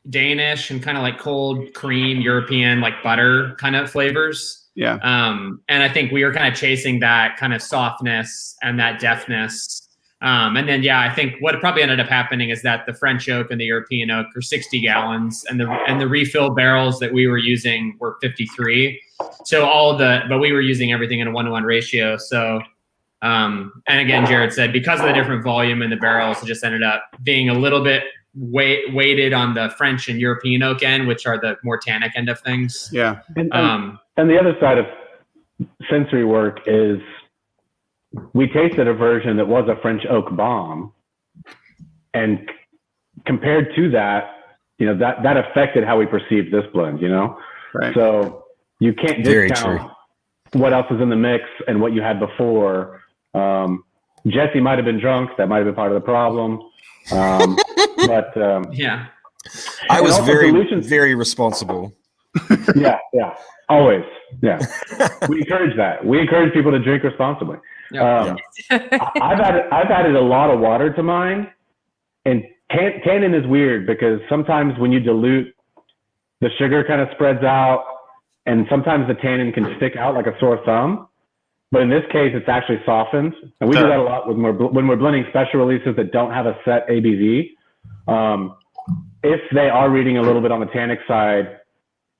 Danish and kind of like cold cream, European, like butter kind of flavors. Yeah. And I think we were kind of chasing that kind of softness and that deftness. And then, I think what probably ended up happening is that the French oak and the European oak are 60 gallons and the refill barrels that we were using were 53. So but we were using everything in a 1-to-1 ratio. So, and again, Jared said, because of the different volume in the barrels, it just ended up being a little bit weighted on the French and European oak end, which are the more tannic end of things. Yeah. And the other side of sensory work is we tasted a version that was a French oak bomb, and compared to that, that affected how we perceived this blend, Right. So you can't discount what else is in the mix and what you had before. Jesse might have been drunk. That might have been part of the problem. But I was very, very responsible. Yeah, always. Yeah. We encourage that. We encourage people to drink responsibly. I've added a lot of water to mine, and tannin is weird because sometimes when you dilute, the sugar kind of spreads out, and sometimes the tannin can stick out like a sore thumb. But in this case, it's actually softened, and we do that a lot when we're blending special releases that don't have a set ABV. If they are reading a little bit on the tannic side,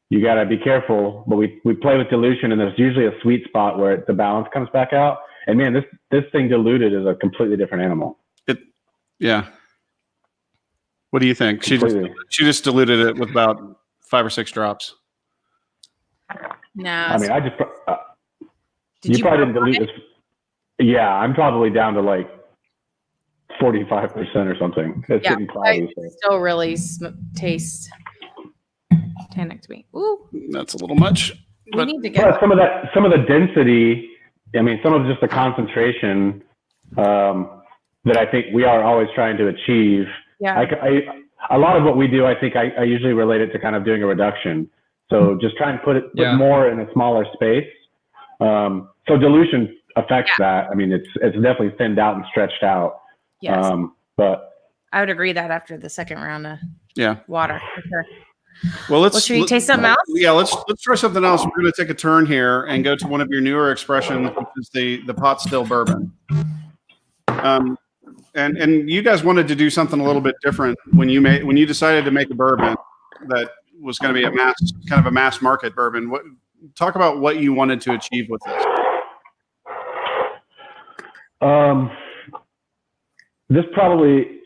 you got to be careful. But we play with dilution, and there's usually a sweet spot where the balance comes back out. And man, this thing diluted is a completely different animal. Yeah. What do you think? She just diluted it with about 5 or 6 drops. No. I mean, I just you probably didn't dilute this. Yeah, I'm probably down to like 45% or something. It's getting cloudy. Still really taste tannic to me. Ooh, that's a little much. We need to get some of the density. I mean, some of just the concentration that I think we are always trying to achieve. Yeah. A lot of what we do, I think I usually relate it to kind of doing a reduction. So just try and put more in a smaller space. So dilution affects that. I mean, it's definitely thinned out and stretched out. Yes. But I would agree that after the second round of Yeah. water, for sure. Well, Should we taste something else? Yeah, let's try something else. We're going to take a turn here and go to one of your newer expressions, which is the pot still bourbon. And you guys wanted to do something a little bit different when you decided to make a bourbon that was going to be kind of a mass market bourbon. Talk about what you wanted to achieve with this. This probably,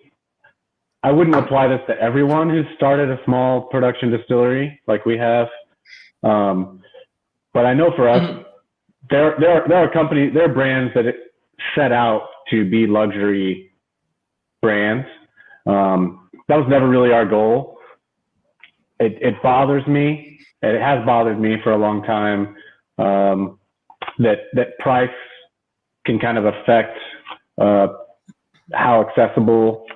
I wouldn't apply this to everyone who started a small production distillery like we have. But I know for us, there are brands that set out to be luxury brands. That was never really our goal. It bothers me, and it has bothered me for a long time, that price can kind of affect how accessible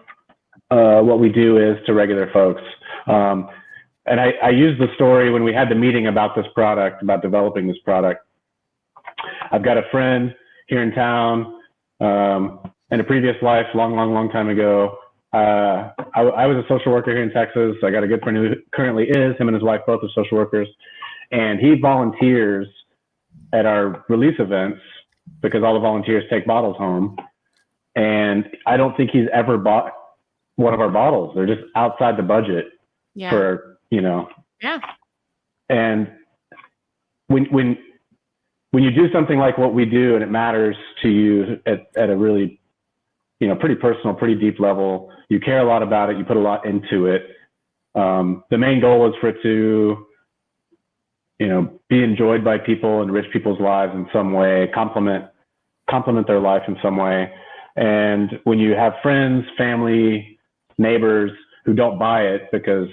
what we do is to regular folks. And I used the story when we had the meeting about this product, about developing this product. I've got a friend here in town, in a previous life, long time ago. I was a social worker here in Texas. I got a good friend who currently is, him and his wife, both are social workers. And he volunteers at our release events because all the volunteers take bottles home. And I don't think he's ever bought one of our bottles. They're just outside the budget for, Yeah. And when you do something like what we do and it matters to you at a really, pretty personal, pretty deep level, you care a lot about it, you put a lot into it. The main goal is for it to, be enjoyed by people, enrich people's lives in some way, complement their life in some way. And when you have friends, family, neighbors who don't buy it because,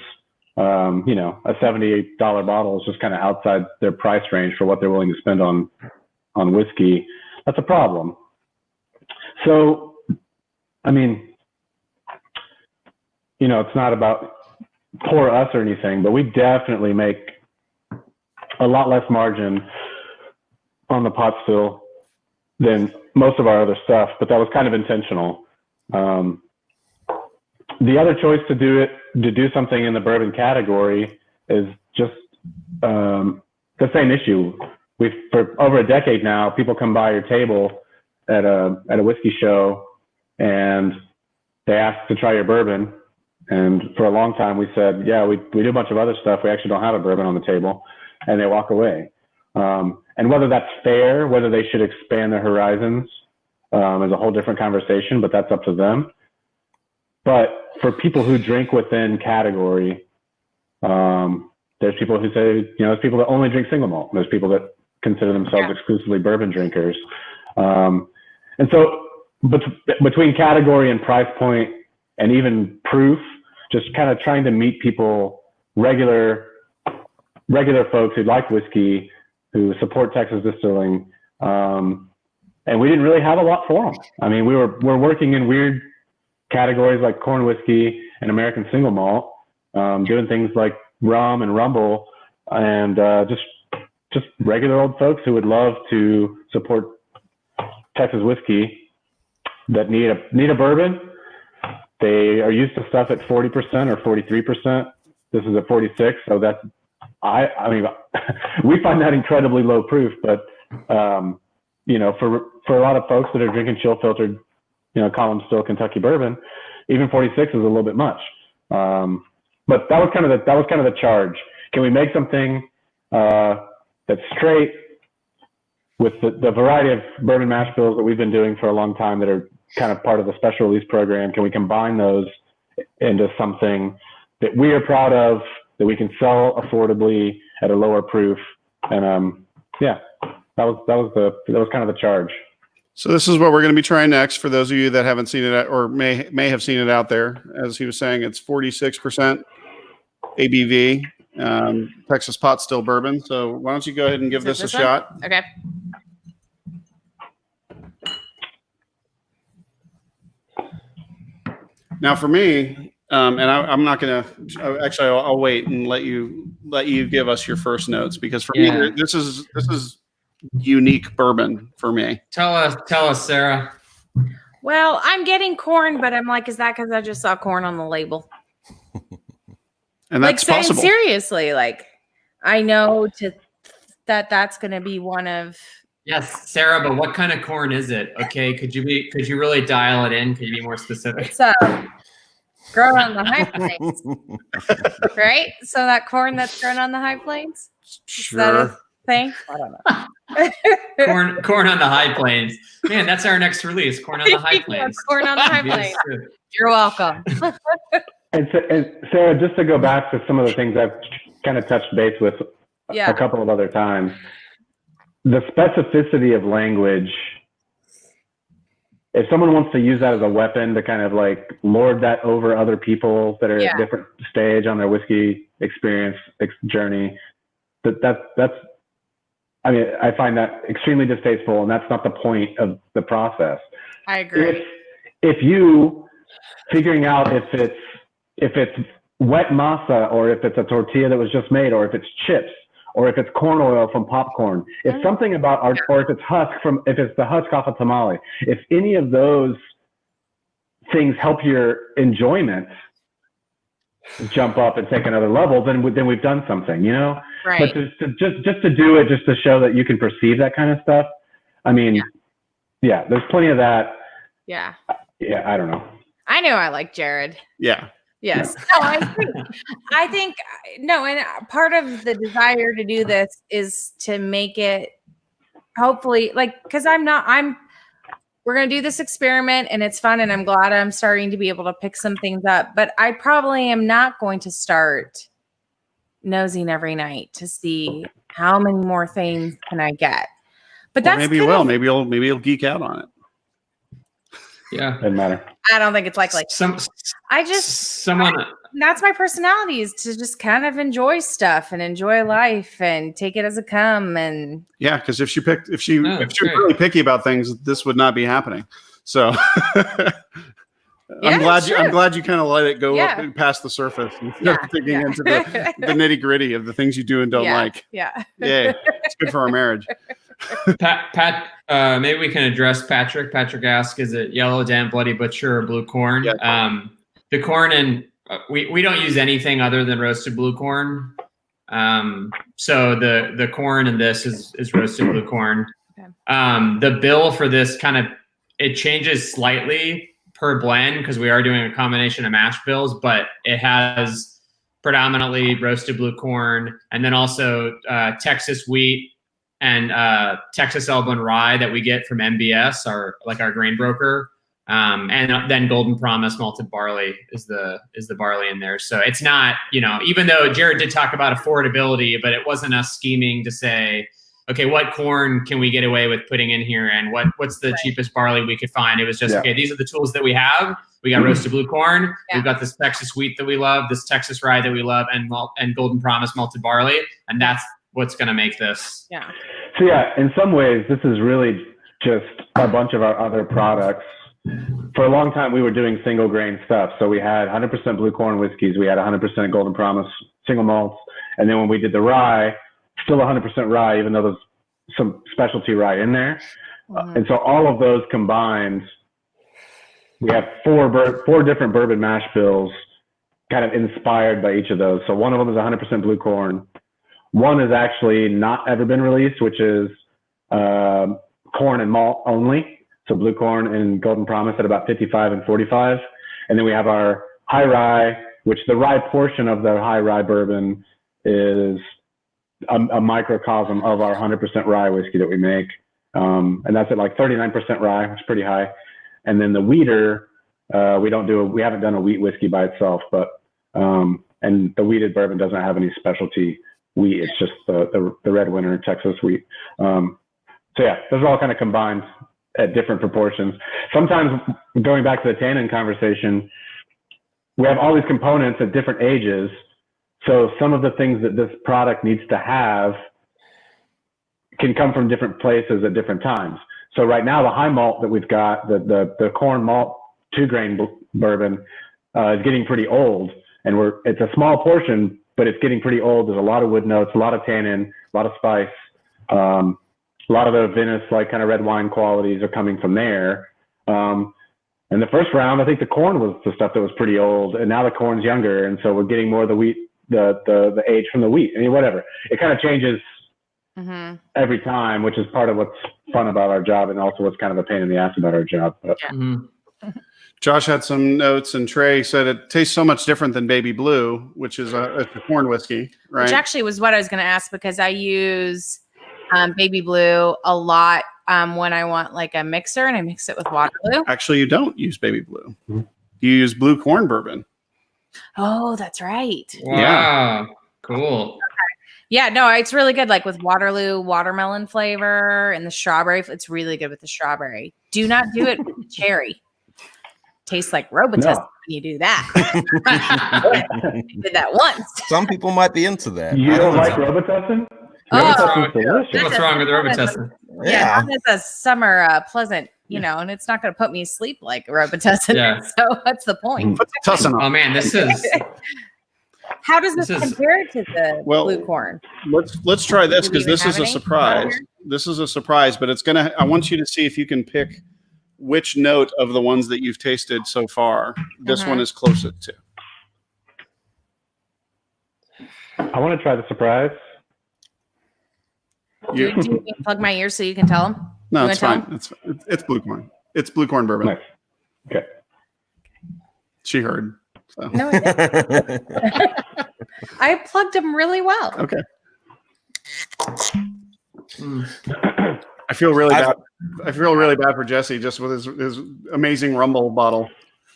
a $78 bottle is just kind of outside their price range for what they're willing to spend on whiskey, that's a problem. So, I mean, it's not about poor us or anything, but we definitely make a lot less margin on the pot still than most of our other stuff, but that was kind of intentional. The other choice to do something in the bourbon category is just the same issue. For over a decade now, people come by your table at a whiskey show and they ask to try your bourbon. And for a long time we said, yeah, we do a bunch of other stuff. We actually don't have a bourbon on the table, and they walk away. And whether that's fair, whether they should expand their horizons, is a whole different conversation, but that's up to them. But for people who drink within category, there's people who say, there's people that only drink single malt. There's people that consider themselves exclusively bourbon drinkers. And so between category and price point and even proof, just kind of trying to meet people, regular folks who like whiskey, who support Texas distilling. And we didn't really have a lot for them. I mean, we're working in weird categories like corn whiskey and American single malt, doing things like rum and rumble, and just regular old folks who would love to support Texas whiskey that need a bourbon. They are used to stuff at 40% or 43%. This is at 46, so that's I mean we find that incredibly low proof, but for a lot of folks that are drinking chill filtered, column still Kentucky bourbon, even 46 is a little bit much. But that was kind of the charge. Can we make something that's straight with the variety of bourbon mash bills that we've been doing for a long time that are kind of part of the special release program? Can we combine those into something that we are proud of, that we can sell affordably at a lower proof? And that was kind of the charge. So this is what we're going to be trying next. For those of you that haven't seen it or may have seen it out there, as he was saying, it's 46% ABV, Texas pot still bourbon. So why don't you go ahead and give this a shot? Okay. Now for me, and I'm not going to. Actually, I'll wait and let you give us your first notes, because for me, this is unique bourbon for me. Tell us, Sarah. Well, I'm getting corn, but I'm like, is that because I just saw corn on the label? And that's like, possible. Seriously, like, I know that's going to be one of. Yes, Sarah, but what kind of corn is it? Okay, could you really dial it in? Could you be more specific? It's grown on the high plains, right? So that corn that's grown on the high plains, Sure. Is that a thing? I don't know. corn on the high plains. Man, that's our next release. Corn on the high plains. Corn on the high plains. You're welcome. And Sarah, just to go back to some of the things I've kind of touched base with a couple of other times, the specificity of language, if someone wants to use that as a weapon to kind of like lord that over other people that are at a different stage on their whiskey experience journey, that's I mean, I find that extremely distasteful, and that's not the point of the process. I agree. If you figuring out if it's wet masa, or if it's a tortilla that was just made, or if it's chips, or if it's corn oil from popcorn, if something about or if it's the husk off a tamale, if any of those things help your enjoyment jump up and take another level, then we've done something, you know? Right. But just to do it, just to show that you can perceive that kind of stuff. I mean, yeah, there's plenty of that. Yeah. Yeah, I don't know. I know I like Jared. Yeah. Yes. No, I think, and part of the desire to do this is to make it hopefully because we're going to do this experiment and it's fun and I'm glad I'm starting to be able to pick some things up, but I probably am not going to start nosing every night to see how many more things can I get. But that's maybe you will. Maybe you'll geek out on it. Yeah. Doesn't matter. I don't think it's likely. That's my personality, is to just kind of enjoy stuff and enjoy life and take it as it come. And yeah, because if you're really picky about things, this would not be happening. So I'm glad you kind of let it go up past the surface instead of digging into the nitty gritty of the things you do and don't like. Yeah. Yeah. It's good for our marriage. Pat, maybe we can address Patrick. Patrick asked, is it yellow, damp, bloody butcher, or blue corn? Yeah. The corn, and we don't use anything other than roasted blue corn. So the corn in this is roasted blue corn. Okay. The bill for this it changes slightly per blend because we are doing a combination of mash bills, but it has predominantly roasted blue corn and then also Texas wheat and Texas Elbin rye that we get from MBS, our grain broker, and then Golden Promise malted barley is the barley in there. So it's not, even though Jared did talk about affordability, but it wasn't us scheming to say, okay, what corn can we get away with putting in here, and what's the cheapest barley we could find? It was just okay, these are the tools that we have. We got roasted blue corn. Yeah. We've got this Texas wheat that we love, this Texas rye that we love, and Golden Promise malted barley, and that's what's going to make this. Yeah. So in some ways, this is really just a bunch of our other products. For a long time, we were doing single grain stuff. So we had 100% blue corn whiskeys. We had 100% Golden Promise single malts. And then when we did the rye, still 100% rye, even though there's some specialty rye in there. Mm-hmm. And so all of those combined, we have four different bourbon mash bills kind of inspired by each of those. So one of them is 100% blue corn. One has actually not ever been released, which is corn and malt only. So blue corn and Golden Promise at about 55 and 45. And then we have our high rye, which the rye portion of the high rye bourbon is a microcosm of our 100% rye whiskey that we make. And that's at like 39% rye, which is pretty high. And then the wheater, we haven't done a wheat whiskey by itself, but, and the wheated bourbon doesn't have any specialty wheat. It's just the red winter Texas wheat. So yeah, those are all kind of combined at different proportions. Sometimes, going back to the tannin conversation, we have all these components at different ages. So some of the things that this product needs to have can come from different places at different times. So right now, the high malt that we've got, the corn malt 2-grain bourbon is getting pretty old, and it's a small portion, but it's getting pretty old. There's a lot of wood notes, a lot of tannin, a lot of spice. A lot of the Venice, like kind of red wine qualities are coming from there. And the first round, I think the corn was the stuff that was pretty old, and now the corn's younger, and so we're getting more of the wheat, the age from the wheat. I mean, whatever. It kind of changes every time, which is part of what's fun about our job, and also what's kind of a pain in the ass about our job. But, Josh had some notes, and Trey said it tastes so much different than Baby Blue, which is a corn whiskey, right? Which actually was what I was going to ask, because I use Baby Blue a lot when I want like a mixer, and I mix it with Waterloo. Actually, you don't use Baby Blue. You use blue corn bourbon. Oh, that's right. Wow. Yeah. Cool. Yeah, no, it's really good. Like with Waterloo watermelon flavor and the strawberry. It's really good with the strawberry. Do not do it with the cherry. Tastes like Robitussin when you do that. I did that once. Some people might be into that. you don't like Robitussin? Robitussin's delicious. What's wrong with Robitussin? Yeah, not as a summer pleasant, and it's not going to put me to sleep like Robitussin. Yeah. So what's the point? Tussin on. Oh man, this is. How does this compare to the blue corn? Let's try this, because this is a any? surprise. This is a surprise, but I want you to see if you can pick which note of the ones that you've tasted so far this one is closest to. I want to try the surprise. Do you plug my ears so you can tell them? No, it's fine. It's blue corn. It's blue corn bourbon. Nice. Okay. She heard. So. No, I didn't. I plugged them really well. Okay. I feel really bad. I feel really bad for Jesse just with his amazing Rumble bottle.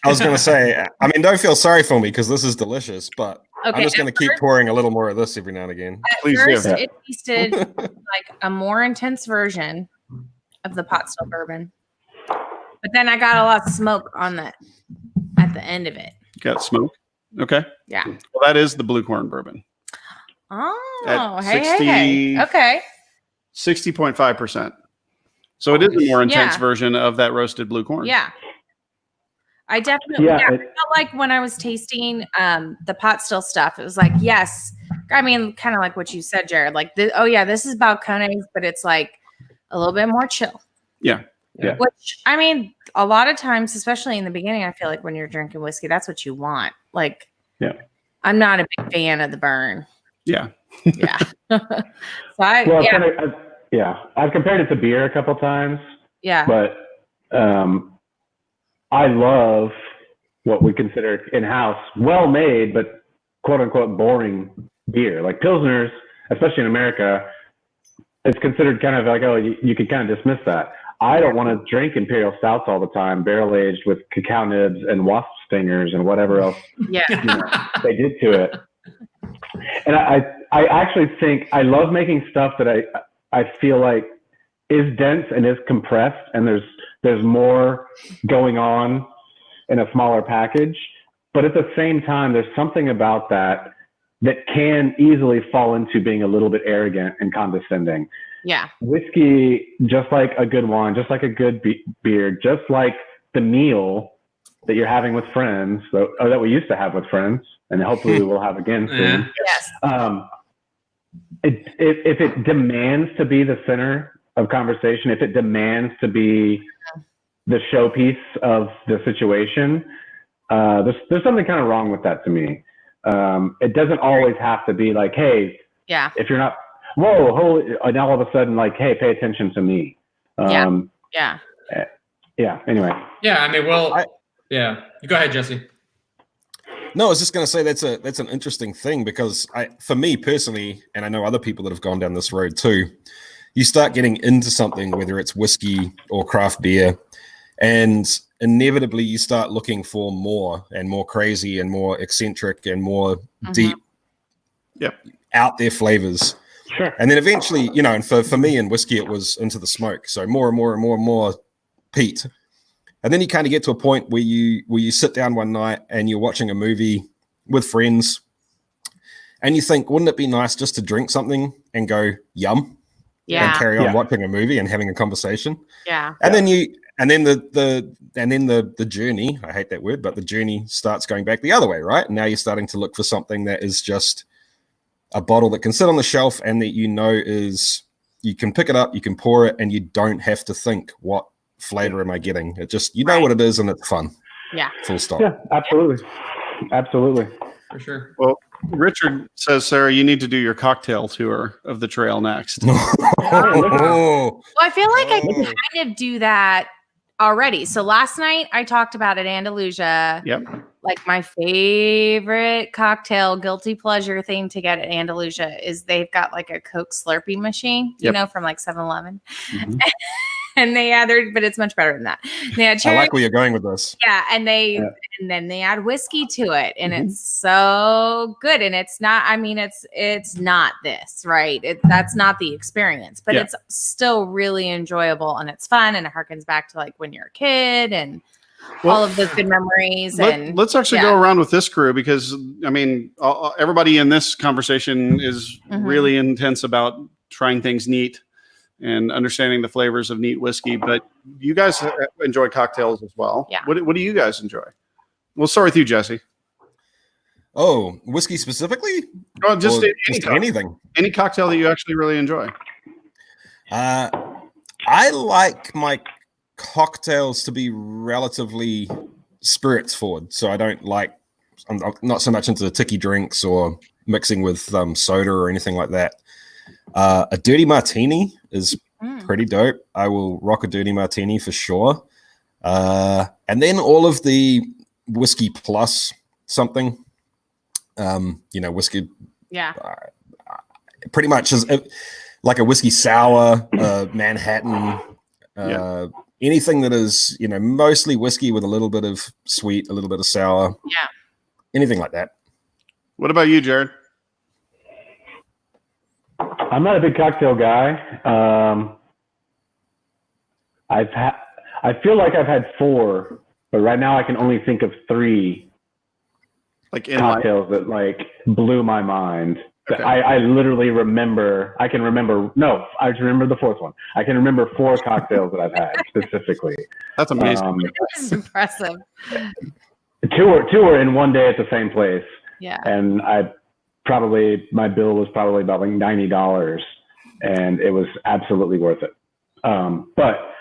I was going to say, I mean, don't feel sorry for me because this is delicious, but I'm just going to keep pouring a little more of this every now and again. Please first, do. It tasted like a more intense version of the pot still bourbon, but then I got a lot of smoke at the end of it. Got smoke. Okay. Yeah. Well, that is the blue corn bourbon. Oh, At hey. Okay. 60.5%. So it is a more intense version of that roasted blue corn. Yeah. I definitely I felt like when I was tasting the pot still stuff, it was like, yes. I mean, kind of like what you said, Jared. Like, this is Balcones, but it's like a little bit more chill. Yeah. Yeah. Which, I mean, a lot of times, especially in the beginning, I feel like when you're drinking whiskey, that's what you want. Like, I'm not a big fan of the burn. Yeah. Yeah. I've compared it to beer a couple times. Yeah. But I love what we consider in-house, well-made, but quote-unquote boring beer. Like Pilsners, especially in America, it's considered kind of like, you could kind of dismiss that. I don't want to drink Imperial Stouts all the time, barrel-aged with cacao nibs and wasp stingers and whatever else they did to it. And I actually think I love making stuff that I feel like is dense and is compressed, and there's more going on in a smaller package. But at the same time, there's something about that can easily fall into being a little bit arrogant and condescending. Yeah. Whiskey, just like a good wine, just like a good beer, just like the meal that you're having with friends, or that we used to have with friends, and hopefully we will have again soon. Yes. If it demands to be the center of conversation, if it demands to be the showpiece of the situation, there's something kind of wrong with that to me. It doesn't always have to be like, hey, if you're not, and all of a sudden, like, hey, pay attention to me. Anyway. Yeah. I mean, go ahead, Jesse. No, I was just going to say that's an interesting thing, because for me personally, and I know other people that have gone down this road too, you start getting into something, whether it's whiskey or craft beer, and inevitably you start looking for more and more crazy and more eccentric and more deep, out there flavors. Sure. And then eventually, and for me in whiskey, it was into the smoke. So more and more and more and more peat. And then you kind of get to a point where you sit down one night and you're watching a movie with friends and you think, wouldn't it be nice just to drink something and go yum? Yeah. And carry on watching a movie and having a conversation. Yeah. And then the journey, I hate that word, but the journey starts going back the other way, right? And now you're starting to look for something that is just a bottle that can sit on the shelf and that is you can pick it up, you can pour it, and you don't have to think, what flavor am I getting? It just, you know what it is, and it's fun. Yeah. Full stop. Yeah, absolutely. Absolutely. For sure. Well, Richard says, Sarah, you need to do your cocktail tour of the trail next. Oh. Well, I feel like I can kind of do that already. So last night I talked about at Andalusia. Yep. Like my favorite cocktail, guilty pleasure thing to get at Andalusia is they've got like a Coke Slurpee machine, you know, from like 7-Eleven. Mm-hmm. And they add but it's much better than that. They add I cherry. like where you're going with this. Yeah, and then they add whiskey to it, and it's so good. And it's not, I mean, it's not this, right? That's not the experience, but it's still really enjoyable, and it's fun, and it harkens back to like when you're a kid and all of those good memories. Let's actually go around with this crew, because I mean, everybody in this conversation is really intense about trying things neat and understanding the flavors of neat whiskey, but you guys enjoy cocktails as well. Yeah. What do you guys enjoy? We'll start with you, Jesse. Oh, whiskey specifically? Oh, just anything. Any cocktail that you actually really enjoy. I like my cocktails to be relatively spirits forward, so I don't like. I'm not so much into the ticky drinks or mixing with soda or anything like that. A dirty martini is pretty dope. I will rock a dirty martini for sure. And then all of the whiskey plus something, whiskey. Yeah. Pretty much is like a whiskey sour, Manhattan, anything that is, mostly whiskey with a little bit of sweet, a little bit of sour. Yeah. Anything like that. What about you, Jared? I'm not a big cocktail guy. I feel like I've had 4, but right now I can only think of 3 cocktails that like blew my mind. Okay. I literally remember. I can remember. No, I remember the 4th one. I can remember 4 cocktails that I've had specifically. That's amazing. That's impressive. 2 were in one day at the same place. Yeah. And my bill was probably about like $90, and it was absolutely worth it. But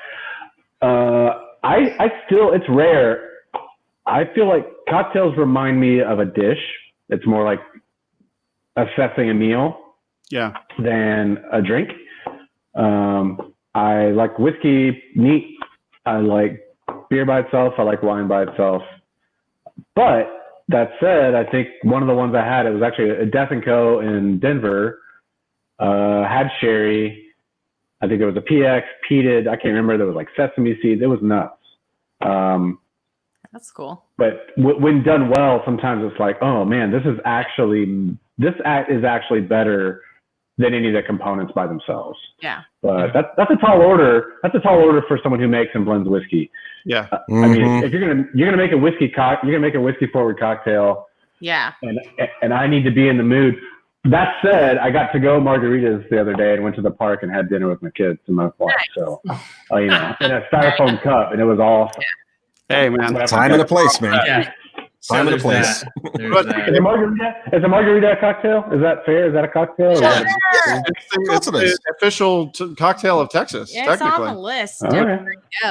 I still, it's rare. I feel like cocktails remind me of a dish. It's more like assessing a meal than a drink. I like whiskey neat. I like beer by itself. I like wine by itself. But that said, I think one of the ones I had, it was actually a Death & Co. in Denver, had sherry. I think there was a PX, peated. I can't remember. There was like sesame seeds. It was nuts. That's cool. But when done well, sometimes it's like, oh man, this is actually better than any of the components by themselves. Yeah. But that's a tall order. That's a tall order for someone who makes and blends whiskey. Yeah. I mean, if you're gonna make a whiskey forward cocktail. Yeah. And I need to be in the mood. That said, I got to go margaritas the other day and went to the park and had dinner with my kids and my wife. Nice. So, in a styrofoam cup, and it was awesome. Hey man, time and a place, man. Yeah. Time and a place. Is a margarita a cocktail? Is that fair? Is that a cocktail? Sure. It's the official cocktail of Texas. Yeah, technically. it's on the list.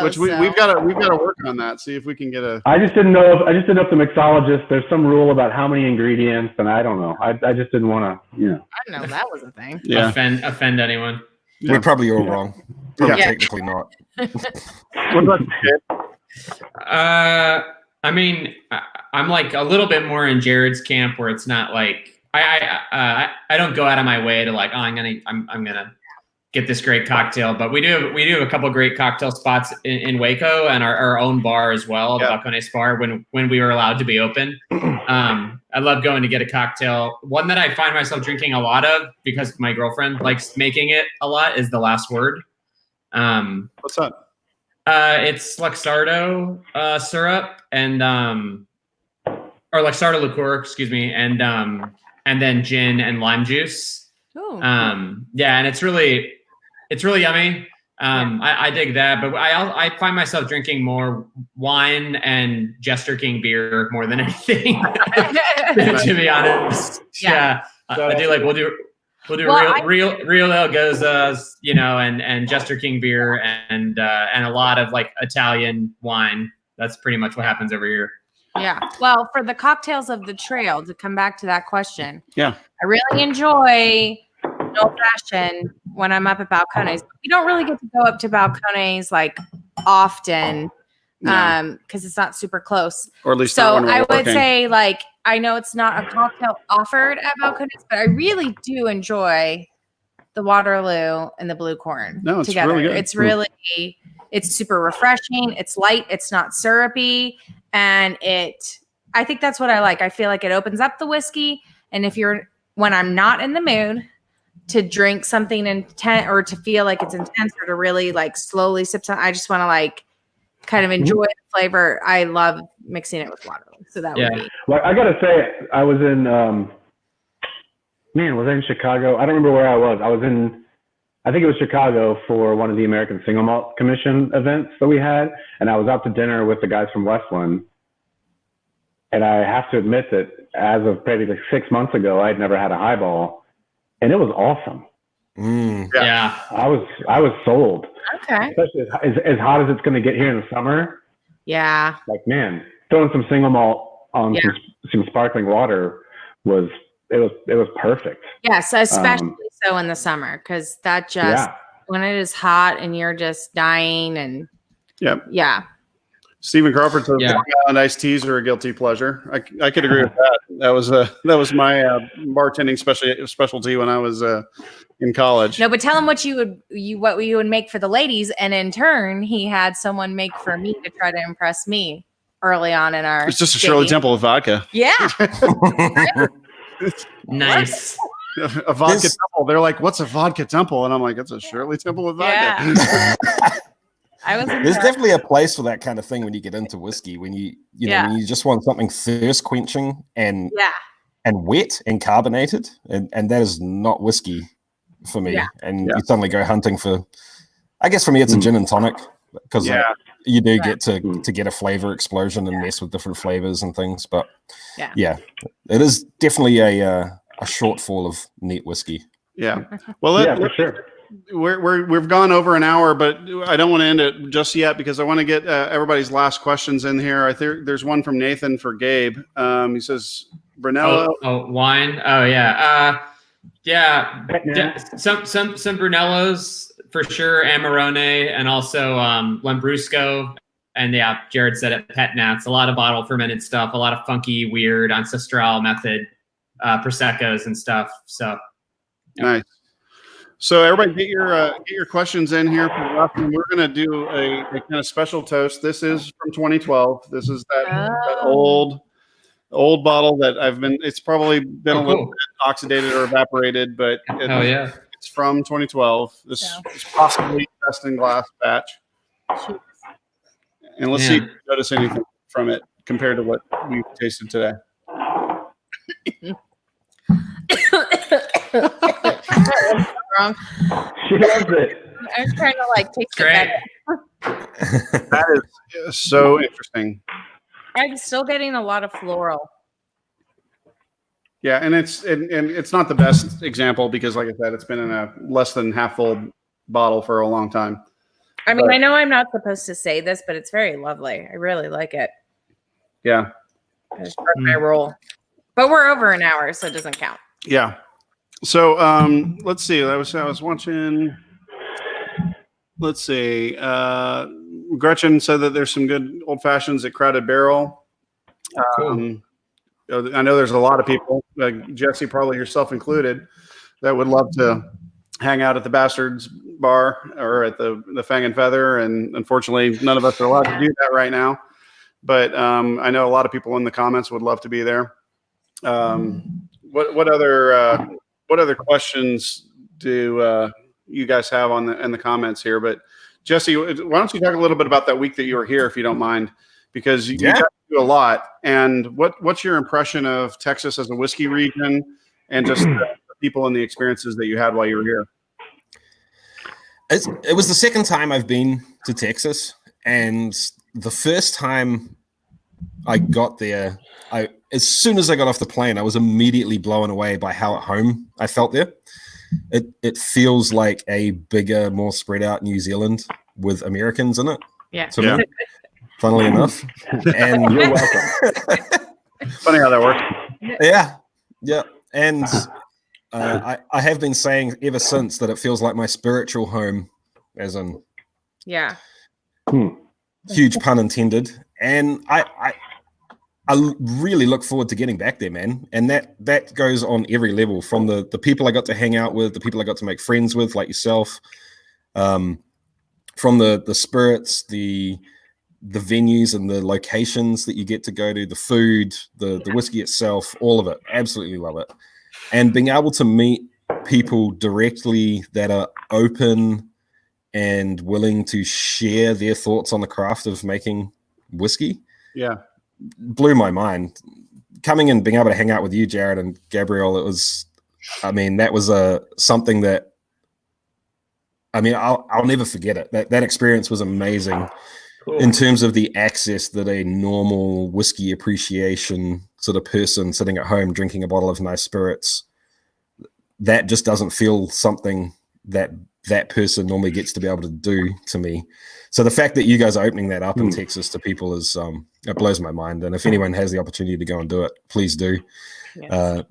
Which we've got to work on that. See if we can get a. I just didn't know if the mixologist. There's some rule about how many ingredients, and I don't know. I just didn't want to. I didn't know that was a thing. Yeah. Offend anyone. Yeah. We're probably all wrong. Probably technically not. What about you? I mean, I'm like a little bit more in Jared's camp, where it's not like I don't go out of my way to like, oh, I'm gonna get this great cocktail. But we do have a couple of great cocktail spots in Waco, and our own bar as well, the Balcones bar, when we were allowed to be open. I love going to get a cocktail. One that I find myself drinking a lot of because my girlfriend likes making it a lot is The Last Word. What's that? It's Luxardo syrup and or Luxardo liqueur, excuse me, and then gin and lime juice. Ooh. And it's really yummy. I dig that, but I find myself drinking more wine and Jester King beer more than anything. To be honest, I do like We'll do real ale gozas, and Jester King beer and a lot of like Italian wine. That's pretty much what happens over here. Yeah. Well, for the cocktails of the trail, to come back to that question, Yeah. I really enjoy an old fashioned when I'm up at Balcones. We don't really get to go up to Balcones like often because it's not super close. Or at least so I would say, like, I know it's not a cocktail offered at Balcones, but I really do enjoy the Waterloo and the Blue Corn together. Really good. It's really, it's super refreshing. It's light. It's not syrupy. And I think that's what I like. I feel like it opens up the whiskey. And when I'm not in the mood to drink something intense or to feel like it's intense or to really like slowly sip something, I just want to like kind of enjoy the flavor. I love mixing it with water. So that would be. Well, I gotta say, I was in, was I in Chicago? I don't remember where I was. I think it was Chicago for one of the American Single Malt Commission events that we had. And I was out to dinner with the guys from Westland. And I have to admit that as of maybe like 6 months ago, I'd never had a highball, and it was awesome. Yeah. I was sold. Okay. Especially as hot as it's going to get here in the summer. Yeah. Like, man, throwing some single malt on some sparkling water was perfect. Yes, especially so in the summer, because that just when it is hot and you're just dying and yeah. Stephen Crawford says Long Island iced teas are a guilty pleasure. I could agree with that. That was my bartending specialty when I was in college. No, but tell him what you would make for the ladies, and in turn, he had someone make for me to try to impress me early on in our. It's just a Shirley Temple with vodka. Yeah. Nice. A vodka temple. They're like, "What's a vodka temple?" And I'm like, "It's a Shirley Temple with vodka." Yeah. There's definitely a place for that kind of thing when you get into whiskey, when you when you just want something thirst quenching and wet and carbonated, and that is not whiskey for me. Yeah. And you suddenly go hunting for, I guess for me it's a gin and tonic, because you do get to get a flavor explosion and mess with different flavors and things. But it is definitely a shortfall of neat whiskey. Yeah. Well, for sure. We've gone over an hour, but I don't want to end it just yet because I want to get everybody's last questions in here. I think there's one from Nathan for Gabe. He says Brunello. Wine. Oh yeah. Some Brunellos for sure, Amarone, and also Lambrusco. And Jared said it, Pet Nats. A lot of bottle fermented stuff. A lot of funky, weird ancestral method Proseccos and stuff. So nice. So everybody get your questions in here. We're going to do a kind of special toast. This is from 2012. This is that old bottle that it's probably been a little bit oxidated or evaporated, but it's from 2012. This is possibly best in glass batch. And let's see if you notice anything from it compared to what we've tasted today. Wrong. She loves it. I'm trying to taste it better. That is so interesting. I'm still getting a lot of floral. Yeah, and it's not the best example because, like I said, it's been in a less than half full bottle for a long time. I mean, I know I'm not supposed to say this, but it's very lovely. I really like it. Yeah. It's part of my role. But we're over an hour, so it doesn't count. Yeah. So let's see. I was watching. Let's see. Gretchen said that there's some good old fashions at Crowded Barrel. Cool. I know there's a lot of people, Jesse, probably yourself included, that would love to hang out at the Bastards Bar or at the Fang and Feather, and unfortunately, none of us are allowed to do that right now. But I know a lot of people in the comments would love to be there. What other questions do you guys have in the comments here? But Jesse, why don't you talk a little bit about that week that you were here, if you don't mind, because you got to do a lot. And what's your impression of Texas as a whiskey region, and just the people and the experiences that you had while you were here? It was the second time I've been to Texas, and the first time I got there, as soon as I got off the plane, I was immediately blown away by how at home I felt there. it feels like a bigger, more spread out New Zealand with Americans in it. Yeah. To me, funnily enough. And You're welcome. Funny how that works. Yeah. And I have been saying ever since that it feels like my spiritual home, as in huge pun intended. And I really look forward to getting back there, man. And that goes on every level, from the people I got to hang out with, the people I got to make friends with, like yourself, from the spirits, the venues and the locations that you get to go to, the food, the whiskey itself, all of it. Absolutely love it. And being able to meet people directly that are open and willing to share their thoughts on the craft of making whiskey. Yeah. Blew my mind. Coming and being able to hang out with you, Jared and Gabriel, that was something that, I'll never forget it. That experience was amazing. Cool. In terms of the access that a normal whiskey appreciation sort of person sitting at home drinking a bottle of nice spirits, that just doesn't feel something that person normally gets to be able to do to me. So the fact that you guys are opening that up in Texas to people is it blows my mind. And if anyone has the opportunity to go and do it, please do. Yes.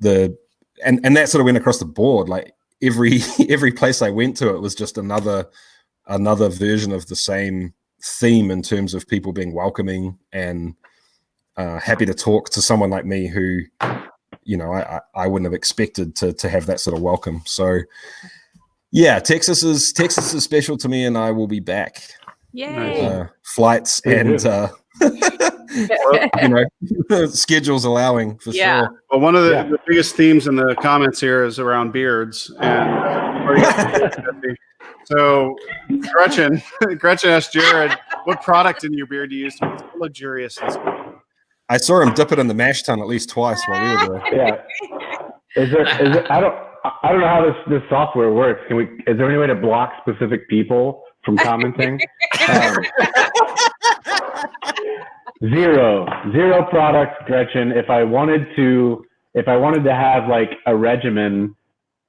And that sort of went across the board. Like every place I went to, it was just another version of the same theme in terms of people being welcoming and happy to talk to someone like me who, I wouldn't have expected to have that sort of welcome. So yeah, Texas is special to me, and I will be back. Yay! Flights and schedules allowing, for sure. Well, one of the biggest themes in the comments here is around beards, and so Gretchen asked Jared, "What product in your beard do you use to make it so luxurious and smooth?" I saw him dip it in the mash tun at least twice while we were there. Yeah. Is it? I don't know how this software works. Is there any way to block specific people from commenting? Zero products, Gretchen. If I wanted to have like a regimen,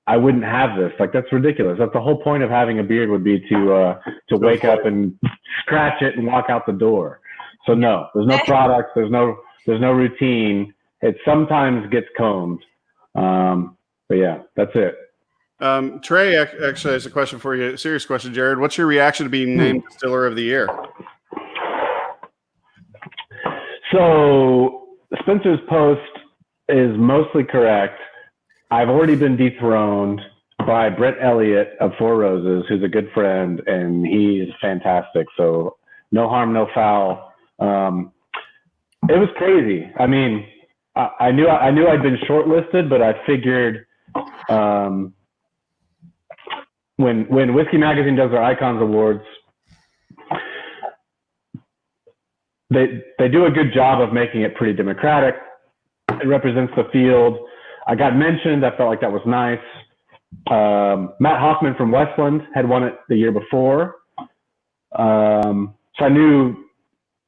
I wouldn't have this. Like, that's ridiculous. That's the whole point of having a beard, would be to wake up and scratch it and walk out the door. So no, there's no products. There's no routine. It sometimes gets combed. But yeah, that's it. Trey actually has a question for you. Serious question, Jared. What's your reaction to being named Distiller of the Year? So Spencer's post is mostly correct. I've already been dethroned by Brett Elliott of Four Roses, who's a good friend, and he's fantastic. So no harm, no foul. It was crazy. I mean, I knew I'd been shortlisted, but I figured when Whiskey Magazine does their Icons Awards, they do a good job of making it pretty democratic. It represents the field. I got mentioned. I felt like that was nice. Matt Hoffman from Westland had won it the year before. So I knew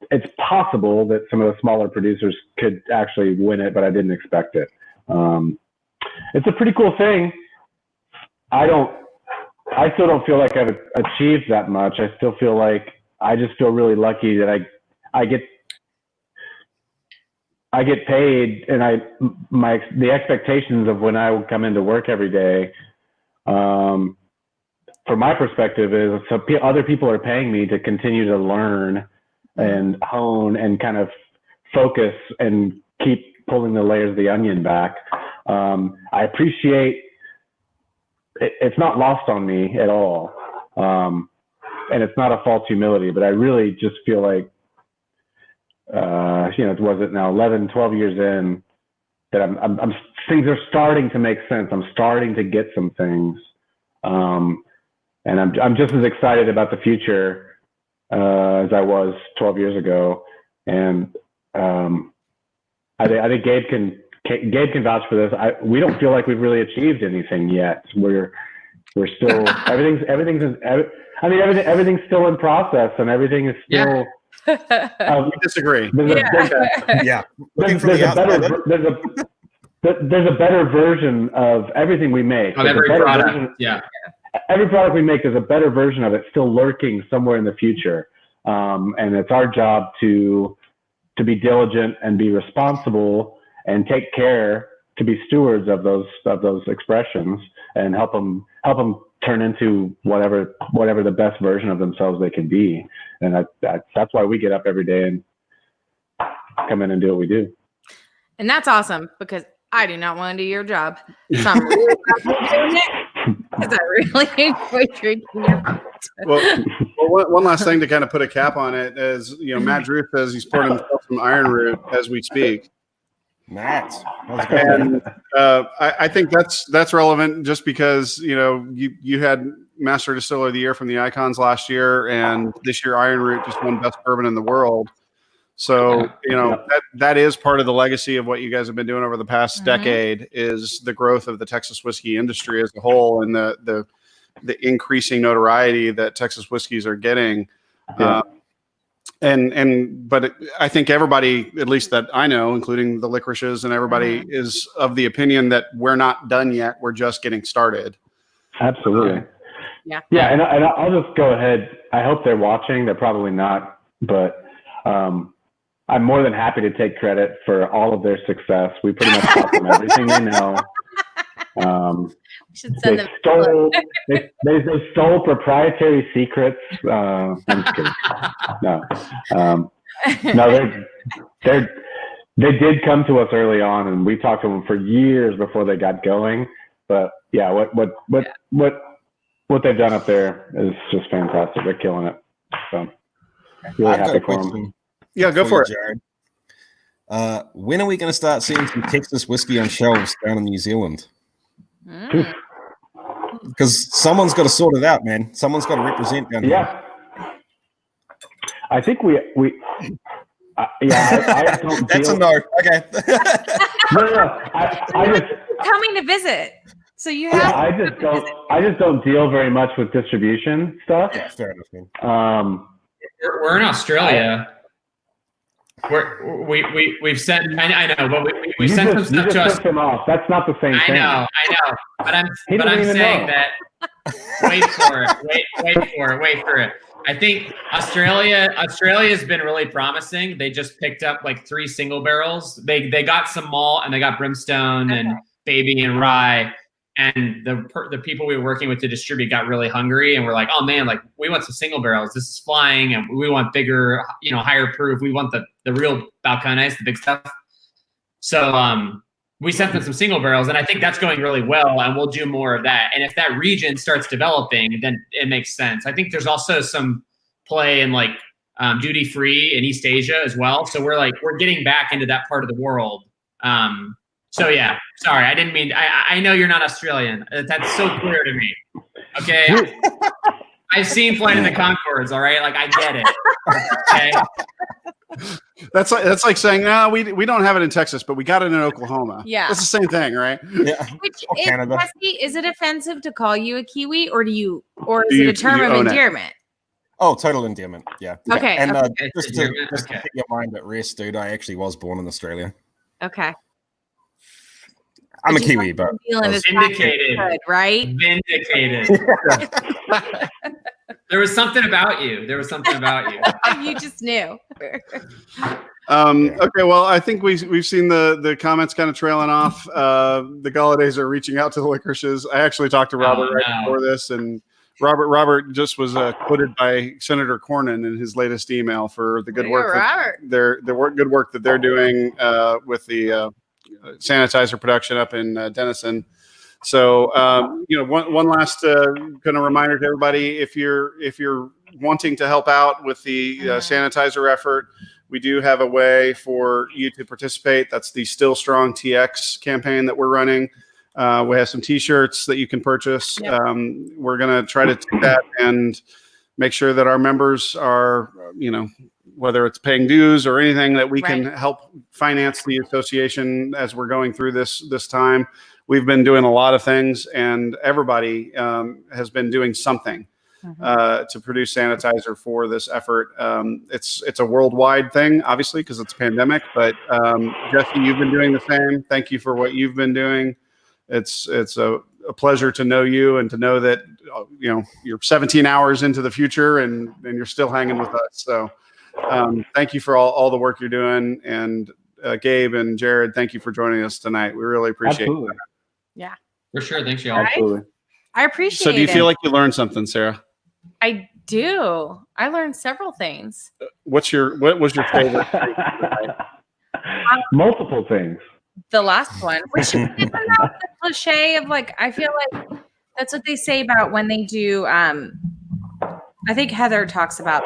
it's possible that some of the smaller producers could actually win it, but I didn't expect it. It's a pretty cool thing. I still don't feel like I've achieved that much. I still feel like I just feel really lucky that I get paid, and the expectations of when I come into work every day, from my perspective, is so other people are paying me to continue to learn and hone and kind of focus and keep pulling the layers of the onion back. I appreciate it. It's not lost on me at all. And it's not a false humility, but I really just feel like, was it now 11, 12 years in, that I'm things are starting to make sense. I'm starting to get some things. And I'm just as excited about the future as I was 12 years ago. And I think Gabe can vouch for this. We don't feel like we've really achieved anything yet. We're still everything's still in process, and everything is still. We disagree. Yeah. Looking from the outside. there's a better version of everything we make. Of every product, yeah. Every product we make, there's a better version of it still lurking somewhere in the future. And it's our job to be diligent and be responsible and take care to be stewards of those expressions and help them turn into whatever the best version of themselves they can be. And that's why we get up every day and come in and do what we do. And that's awesome because I do not want to do your job. So I'm really glad you're doing it because I really enjoy drinking your product. Well, one last thing to kind of put a cap on it is, Matt Drew says he's pouring himself some iron root as we speak. Matt, and I think that's relevant just because you had Master Distiller of the Year from the Icons last year, and this year Iron Root just won Best Bourbon in the World. So that is part of the legacy of what you guys have been doing over the past decade is the growth of the Texas whiskey industry as a whole, and the increasing notoriety that Texas whiskeys are getting. Yeah. But I think everybody, at least that I know, including the licorices and everybody, is of the opinion that we're not done yet. We're just getting started. Absolutely. Yeah. And I'll just go ahead. I hope they're watching. They're probably not, but I'm more than happy to take credit for all of their success. We pretty much taught them everything they know. They stole proprietary secrets. I'm just kidding. No, they did come to us early on, and we talked to them for years before they got going. But yeah, what they've done up there is just fantastic. They're killing it. So really happy for them. Yeah, go for it, Jared. When are we going to start seeing some Texas whiskey on shelves down in New Zealand? Because someone's got to sort it out, man. Someone's got to represent down here. Yeah. I think we I don't That's a no. Okay. No. I just coming to visit. So you have. I just don't deal very much with distribution stuff. Yeah, fair enough, man. We're in Australia. We've sent. I know, but we sent some stuff to us. Him off. That's not the same thing. I know. But I'm saying that. Wait for it. I think Australia has been really promising. They just picked up like 3 single barrels. They got some malt and they got brimstone and baby and rye. And the people we were working with to distribute got really hungry and we're like, oh man, like we want some single barrels. This is flying, and we want bigger, higher proof. We want the real Balcones, the big stuff. So we sent them some single barrels, and I think that's going really well. And we'll do more of that. And if that region starts developing, then it makes sense. I think there's also some play in like duty free in East Asia as well. So we're getting back into that part of the world. So yeah, sorry, I didn't mean. I know you're not Australian. That's so clear to me. Okay, I've seen Flight of the Conchords. All right, like I get it. Okay. That's like saying, no, we don't have it in Texas, but we got it in Oklahoma. Yeah, it's the same thing, right? Yeah. Which is it offensive to call you a Kiwi, or is it a term of endearment? Oh, total endearment. Yeah. Okay. And just to put your mind at rest, dude, I actually was born in Australia. Okay. I'm a Kiwi, but vindicated, good, right? Vindicated. There was something about you. You just knew. Okay, well, I think we've seen the comments kind of trailing off. The Gallaudets are reaching out to the licorices. I actually talked to Robert before this, and Robert just was quoted by Senator Cornyn in his latest email for the good work good work that they're doing with the sanitizer production up in Denison. So one last kind of reminder to everybody: if you're wanting to help out with the sanitizer effort, we do have a way for you to participate. That's the Still Strong TX campaign that we're running. We have some T-shirts that you can purchase. Yep. We're going to try to take that and make sure that our members are, whether it's paying dues or anything, that we can help finance the association as we're going through this time. We've been doing a lot of things, and everybody has been doing something. to produce sanitizer for this effort. It's a worldwide thing, obviously, because it's a pandemic. But Jesse, you've been doing the same. Thank you for what you've been doing. It's a pleasure to know you and to know that you're 17 hours into the future and you're still hanging with us. So thank you for all the work you're doing. And Gabe and Jared, thank you for joining us tonight. We really appreciate it. Yeah, for sure. Thanks, y'all. Absolutely. I appreciate it. So do you feel like you learned something, Sarah? I do. I learned several things. What was your favorite thing tonight? Multiple things. The last one, which isn't that the cliche of like, I feel like that's what they say about when they do. I think Heather talks about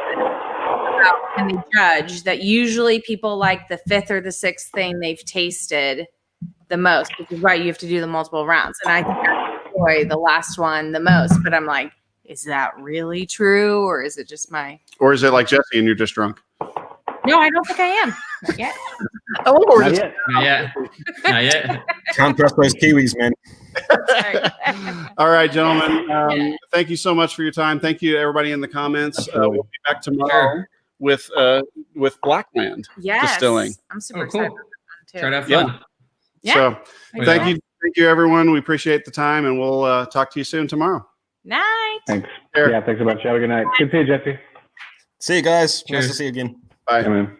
when they judge that usually people like the fifth or the sixth thing they've tasted the most, which is why you have to do the multiple rounds. And I think I enjoy the last one the most, but I'm like, is that really true? Or is it just or is it like Jesse and you're just drunk? No, I don't think I am. Not yet. Not yet. Not yet. Not yet. Can't trust those Kiwis, man. All right, gentlemen. Thank you so much for your time. Thank you to everybody in the comments. We'll be back tomorrow with Blackland Distilling. I'm super cool. excited about that too. Try to have fun. Yeah. So thank you, everyone. We appreciate the time, and we'll talk to you soon tomorrow. Night. Thanks. Yeah, thanks a bunch. Have a good night. Good to see you, Jesse. See you guys. Cheers. Nice to see you again. Bye. Yeah, man.